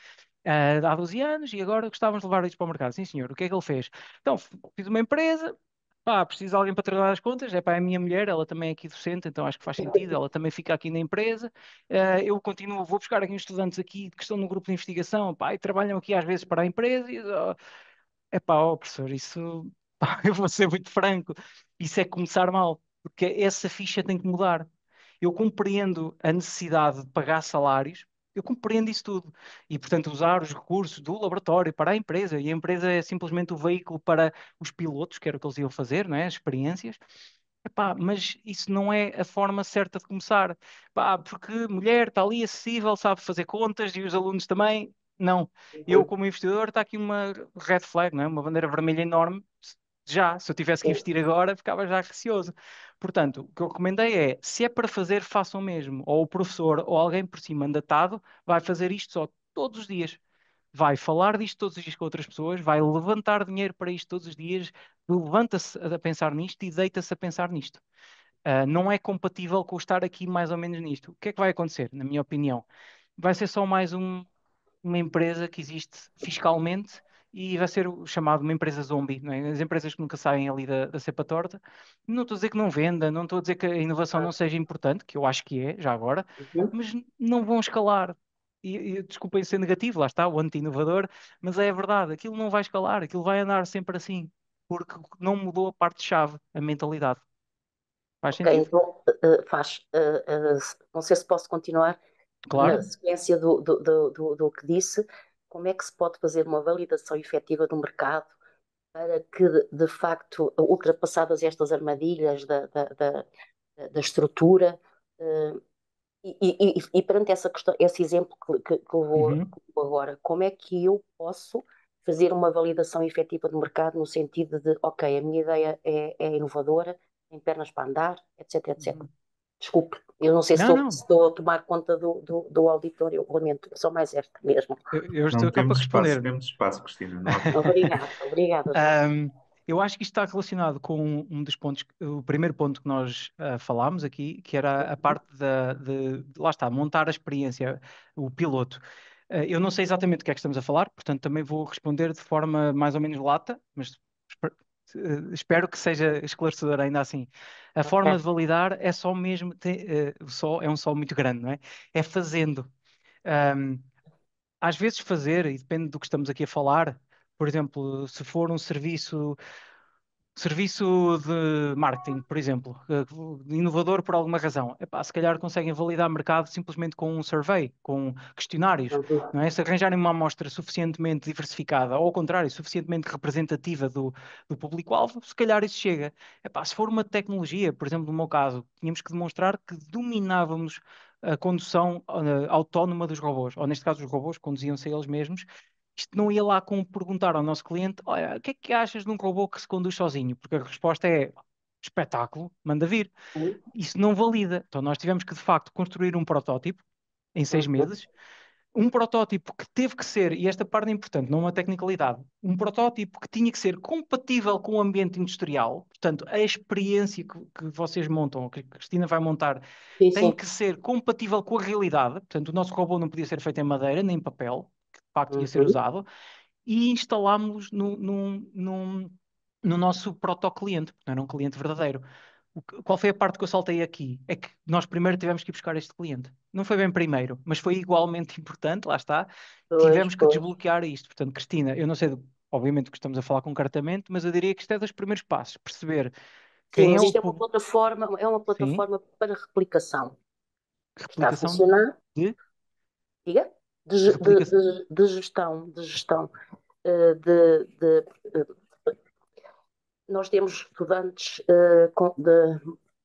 Há 12 anos e agora gostávamos de levar isto para o mercado. Sim, senhor, o que é que ele fez? Então, fiz uma empresa, pá, preciso de alguém para tratar as contas, é pá, é a minha mulher, ela também é aqui docente, então acho que faz sentido, ela também fica aqui na empresa. Eu continuo, vou buscar aqui uns estudantes aqui que estão no grupo de investigação, pá, e trabalham aqui às vezes para a empresa, é pá, ó, professor, isso, pá, eu vou ser muito franco, isso é começar mal, porque essa ficha tem que mudar. Eu compreendo a necessidade de pagar salários, eu compreendo isso tudo. E, portanto, usar os recursos do laboratório para a empresa, e a empresa é simplesmente o veículo para os pilotos, que era o que eles iam fazer, não é? As experiências. Epá, mas isso não é a forma certa de começar. Pá, porque mulher está ali acessível, sabe fazer contas e os alunos também. Não. Eu, uhum, como investidor, está aqui uma red flag, não é? Uma bandeira vermelha enorme. Já, se eu tivesse que sim, investir agora, ficava já receoso. Portanto, o que eu recomendei é, se é para fazer, façam mesmo. Ou o professor ou alguém por si mandatado vai fazer isto só todos os dias. Vai falar disto todos os dias com outras pessoas, vai levantar dinheiro para isto todos os dias, levanta-se a pensar nisto e deita-se a pensar nisto. não é compatível com o estar aqui mais ou menos nisto. O que é que vai acontecer, na minha opinião? Vai ser só mais uma empresa que existe fiscalmente e vai ser chamado uma empresa zombie, não é? As empresas que nunca saem ali da cepa torta. Não estou a dizer que não venda, não estou a dizer que a inovação não seja importante, que eu acho que é, já agora, Uhum. mas não vão escalar. E desculpem ser negativo, lá está, o anti-inovador, mas é a verdade, aquilo não vai escalar, aquilo vai andar sempre assim, porque não mudou a parte-chave, a mentalidade. Faz Ok, sentido? então faz. Não sei se posso continuar na Claro. sequência do que disse. Como é que se pode fazer uma validação efetiva do mercado para que, de facto, ultrapassadas estas armadilhas da estrutura, eh, e perante essa questão, esse exemplo Uhum. que vou agora, como é que eu posso fazer uma validação efetiva do mercado no sentido de, ok, a minha ideia é inovadora, tem pernas para andar, etc, etc. Uhum. Desculpe, eu não sei se Não, estou, não, se estou a tomar conta do auditório, lamento, só mais esta mesmo. eu estou Não, cá para responder. temos espaço, Cristina, não há problema. Obrigada, João. Ahm, eu acho que isto está relacionado com um dos pontos, o primeiro ponto que nós falámos aqui, que era a parte lá está, montar a experiência, o piloto. Eu não sei exatamente do que é que estamos a falar, portanto também vou responder de forma mais ou menos lata, mas esper- espero que seja esclarecedor ainda assim. A forma de Ok. validar é só mesmo, é um só muito grande, não é? É fazendo. Ahm, Às vezes fazer, e depende do que estamos aqui a falar, por exemplo, se for um serviço de marketing, por exemplo, inovador por alguma razão, epá, se calhar conseguem validar mercado simplesmente com um survey, com questionários, Uhum. não é? Se arranjarem uma amostra suficientemente diversificada, ou ao contrário, suficientemente representativa do público-alvo, se calhar isso chega. Epá, se for uma tecnologia, por exemplo, no meu caso, tínhamos que demonstrar que dominávamos a condução autónoma dos robôs, ou neste caso os robôs conduziam-se a eles mesmos. Isto não ia lá com perguntar ao nosso cliente: olha, o que é que achas de um robô que se conduz sozinho? Porque a resposta é espetáculo, manda vir. Isso não valida. Então nós tivemos que, de facto, construir um protótipo em seis Uhum. meses. Um protótipo que teve que ser, e esta parte é importante, não é uma tecnicalidade, um protótipo que tinha que ser compatível com o ambiente industrial. Portanto, a experiência que vocês montam, que a Cristina vai montar, Sim, tem sim. que ser compatível com a realidade. Portanto, o nosso robô não podia ser feito em madeira nem em papel, que de facto ia ser Uhum. usado, e instalámos-los no nosso proto-cliente, porque não era um cliente verdadeiro. Qual foi a parte que eu saltei aqui? É que nós primeiro tivemos que ir buscar este cliente. Não foi bem primeiro, mas foi igualmente importante, lá está. Pois, Tivemos que pois. desbloquear isto. Portanto, Cristina, eu não sei, obviamente que estamos a falar concretamente, mas eu diria que isto é dos primeiros passos. Perceber Sim, quem é mas o isto público. é uma Sim, plataforma para replicação. Está a replicação funcionar, de. diga, Replicação. de gestão, de nós temos estudantes,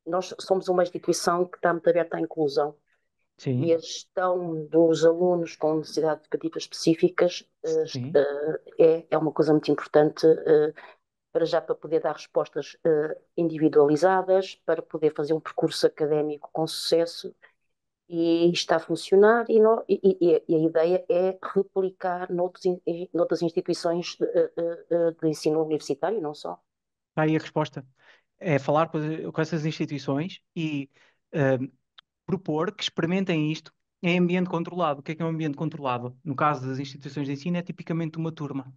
nós somos uma instituição que está muito aberta à inclusão e Sim, a gestão dos alunos com necessidades educativas específicas sim. é uma coisa muito importante, para já para poder dar respostas individualizadas, para poder fazer um percurso académico com sucesso e está a funcionar e a ideia é replicar noutras instituições de ensino universitário, não só. Está aí a resposta. É falar com essas instituições e eh, propor que experimentem isto em ambiente controlado. O que é um ambiente controlado? No caso das instituições de ensino, é tipicamente uma turma,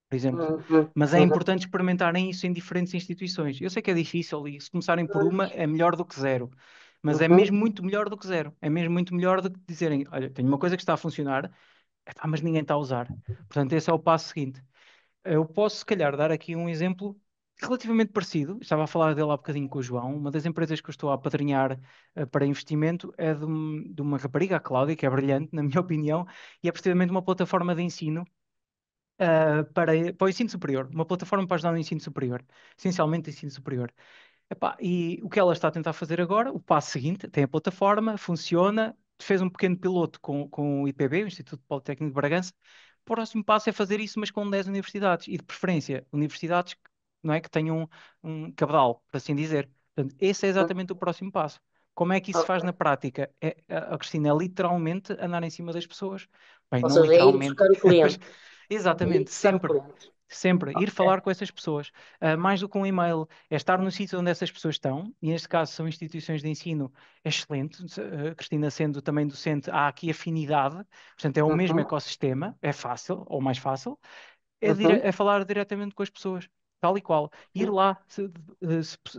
por exemplo. Uhum, Mas é uhum. importante experimentarem isso em diferentes instituições. Eu sei que é difícil e se começarem por uma é melhor do que zero. Mas é Uhum. mesmo muito melhor do que zero. É mesmo muito melhor do que dizerem: olha, tenho uma coisa que está a funcionar, epá, mas ninguém está a usar. Portanto, esse é o passo seguinte. Eu posso, se calhar, dar aqui um exemplo relativamente parecido. Estava a falar dele há bocadinho com o João. Uma das empresas que eu estou a apadrinhar para investimento é de uma rapariga, a Cláudia, que é brilhante, na minha opinião, e é precisamente uma plataforma de ensino para o ensino superior. Uma plataforma para ajudar no ensino superior. Essencialmente, ensino superior. Epá, e o que ela está a tentar fazer agora, o passo seguinte, tem a plataforma, funciona, fez um pequeno piloto com o IPB, o Instituto Politécnico de Bragança. O próximo passo é fazer isso, mas com 10 universidades, e de preferência, universidades não é, que tenham um cabedal, por assim dizer. Portanto, esse é exatamente o próximo passo. Como é que isso se faz na Ok. prática? A Cristina, é literalmente andar em cima das pessoas. Bem, Ou não seja, é ir literalmente, buscar o mas cliente. É ir exatamente, buscar o sempre. cliente. Sempre, ir Ok. falar com essas pessoas. Mais do que um e-mail, é estar no sítio onde essas pessoas estão, e neste caso são instituições de ensino, é excelente. Cristina sendo também docente, há aqui afinidade, portanto é o mesmo Uhum, ecossistema, é fácil, ou mais fácil, uhum, é falar diretamente com as pessoas, tal e qual. Ir uhum, lá,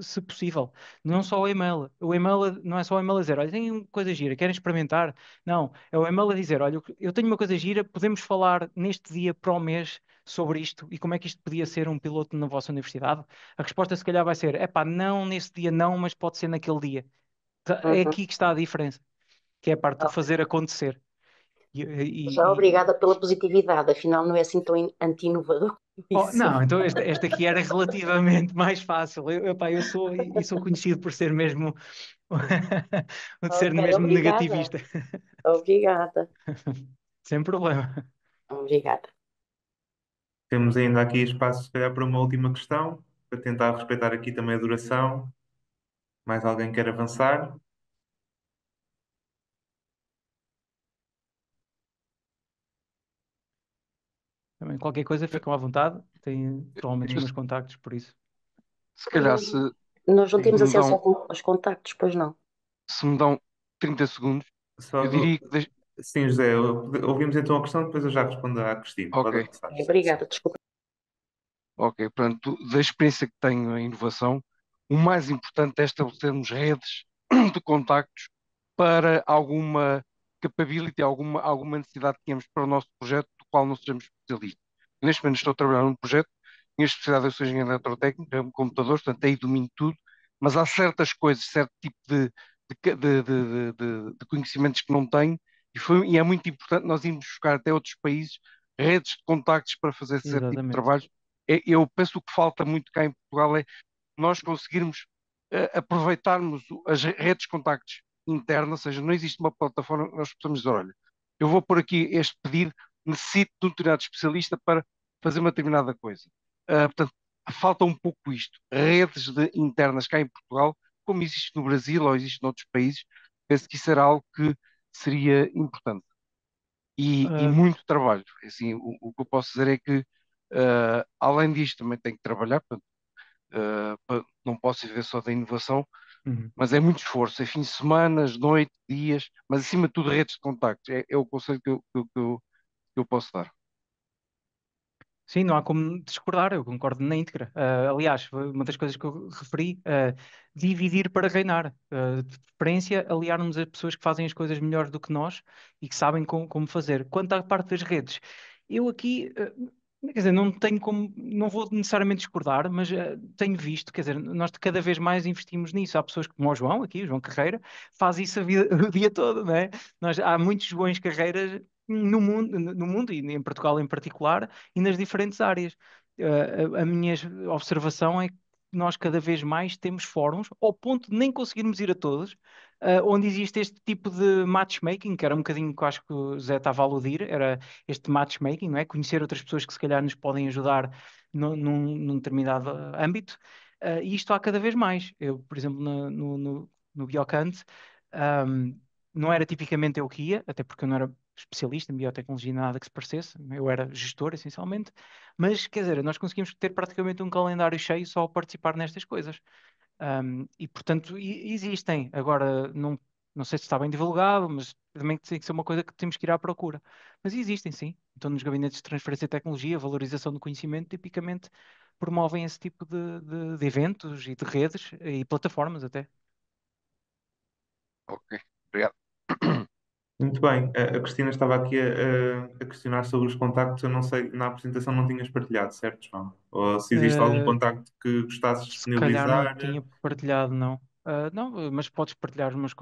se possível. Não só o e-mail. O e-mail não é só o e-mail a dizer, olha, tenho uma coisa gira, querem experimentar? Não, é o e-mail a dizer, olha, eu tenho uma coisa gira, podemos falar neste dia para o mês sobre isto e como é que isto podia ser um piloto na vossa universidade? A resposta se calhar vai ser, epá, não nesse dia não, mas pode ser naquele dia. É uhum. aqui que está a diferença, que é a parte do Ok. fazer acontecer. Já obrigada pela positividade, afinal não é assim tão anti-inovador como Oh, isso. não, então esta aqui era relativamente mais fácil. Epá, eu sou conhecido por ser mesmo por ser Ok, mesmo obrigada. negativista. Obrigada. Sem problema. Obrigada. Temos ainda aqui espaço, se calhar, para uma última questão, para tentar respeitar aqui também a duração. Mais alguém quer avançar? Também qualquer coisa, ficam à vontade. Estão aumentos os Eu, meus contactos, por isso. se calhar, Nós não se temos me acesso dão, aos contactos, pois não. se me dão 30 segundos, eu Só, diria que. sim, José, ouvimos então a questão, depois eu já respondo à Cristina. Ok, Pode avançar. Obrigada, desculpa. ok. Pronto, da experiência que tenho em inovação, o mais importante é estabelecermos redes de contactos para alguma capability, alguma necessidade que tenhamos para o nosso projeto, do qual não sejamos especialistas. Neste momento estou a trabalhar num projeto, minha especialidade eu sou engenheiro eletrotécnico, é um computador, portanto aí domino tudo, mas há certas coisas, certo tipo de conhecimentos que não tenho, e é muito importante nós irmos buscar até outros países redes de contactos para fazer certo tipo de Exatamente. trabalhos. Eu penso que falta muito cá em Portugal é nós conseguirmos aproveitarmos as redes de contactos internas, ou seja, não existe uma plataforma que nós possamos dizer, olha, eu vou pôr aqui este pedido, necessito de um determinado especialista para fazer uma determinada coisa. Portanto, falta um pouco isto. Redes internas cá em Portugal, como existe no Brasil ou existe noutros países, penso que isso era algo que seria importante. E Ah, muito trabalho. Assim, o que eu posso dizer é que, além disto, também tenho que trabalhar, portanto, não posso viver só da inovação, uhum. mas é muito esforço, é fins de semana, noites, dias, mas acima de tudo redes de contactos. É o conselho que eu posso dar. Sim, não há como discordar, eu concordo na íntegra. Aliás, foi uma das coisas que eu referi, dividir para reinar. De preferência, aliarmos a pessoas que fazem as coisas melhor do que nós e que sabem como fazer. Quanto à parte das redes, eu aqui, quer dizer, não tenho como, não vou necessariamente discordar, mas tenho visto, quer dizer, nós cada vez mais investimos nisso. Há pessoas como o João, aqui, o João Carreira, faz isso o dia todo, não é? Há muitos Joões Carreiras no mundo e em Portugal em particular e nas diferentes áreas. A minha observação é que nós cada vez mais temos fóruns, ao ponto de nem conseguirmos ir a todos, onde existe este tipo de matchmaking, que era um bocadinho que eu acho que o Zé estava a aludir, era este matchmaking, não é? Conhecer outras pessoas que se calhar nos podem ajudar num determinado âmbito. E isto há cada vez mais. Eu, por exemplo, no Biocante, ahm, não era tipicamente eu que ia, até porque eu não era especialista em biotecnologia, nada que se parecesse, eu era gestor, essencialmente, mas quer dizer, nós conseguimos ter praticamente um calendário cheio só a participar nestas coisas. E portanto, existem. Agora, não sei se está bem divulgado, mas também tem que ser uma coisa que temos que ir à procura. Mas existem, sim. Então, nos gabinetes de transferência de tecnologia, valorização do conhecimento, tipicamente promovem esse tipo de eventos e de redes e plataformas até. Ok, obrigado. Muito bem. A Cristina estava aqui a questionar sobre os contactos. Eu não sei, na apresentação não tinhas partilhado, certo, João? Ou se existe algum Uh, contacto que gostasses de Se calhar não disponibilizar? tinha partilhado, não. Não, mas podes partilhar, mas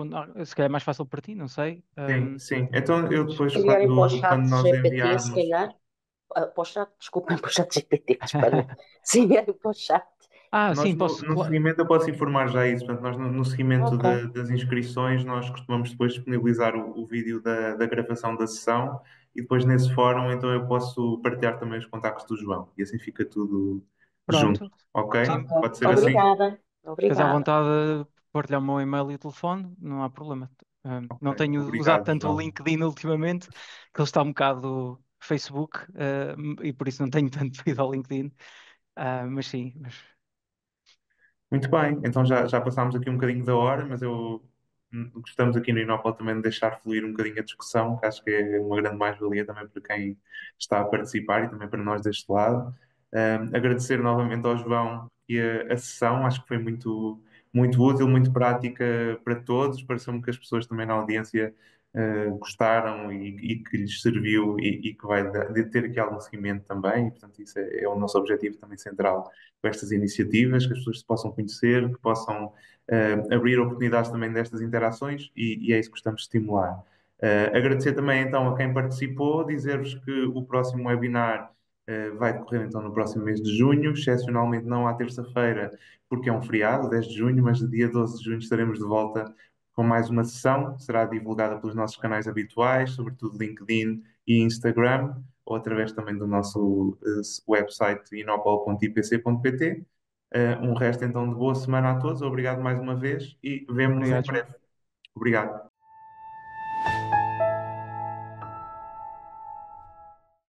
se calhar é mais fácil para ti, não sei. Sim, sim. Então eu Deixa-me depois, Se ver. enviarem para o quando chat nós GPT, se enviarmos. calhar, para o chat, desculpem, para o chat GPT, disparei. Se enviarem para o chat. Ah, Nós, sim, no, posso. no seguimento, eu posso informar já isso. Portanto, nós, no seguimento Ok, das inscrições, nós costumamos depois disponibilizar o vídeo da gravação da sessão e depois nesse fórum, então eu posso partilhar também os contactos do João e assim fica tudo junto. Pronto. Ok? Sim, ok. Pode ser assim? Obrigada, ficas à obrigada. vontade de partilhar o meu e-mail e o telefone, não há problema. Ok. Não tenho usado Obrigado, tanto o João. LinkedIn ultimamente, que ele está um bocado Facebook, e por isso não tenho tanto ido ao LinkedIn. Mas sim, Muito bem, então já passámos aqui um bocadinho da hora, mas gostamos aqui no Inopal também de deixar fluir um bocadinho a discussão, que acho que é uma grande mais-valia também para quem está a participar e também para nós deste lado. Agradecer novamente ao João e a sessão, acho que foi muito útil, muito prática para todos. Pareceu-me que as pessoas também na audiência gostaram e que lhes serviu e que vai de ter aqui algum seguimento também. E, portanto, isso é o nosso objetivo também central com estas iniciativas, que as pessoas se possam conhecer, que possam abrir oportunidades também destas interações e é isso que gostamos de estimular. Agradecer também então a quem participou, dizer-vos que o próximo webinar vai decorrer então no próximo mês de junho, excepcionalmente não à terça-feira, porque é um feriado, 10 de junho, mas no dia 12 de junho estaremos de volta com mais uma sessão, será divulgada pelos nossos canais habituais, sobretudo LinkedIn e Instagram, ou através também do nosso website inopol.ipc.pt. Um resto então de boa semana a todos, obrigado mais uma vez e vemo-nos em obrigado, João. breve. Obrigado.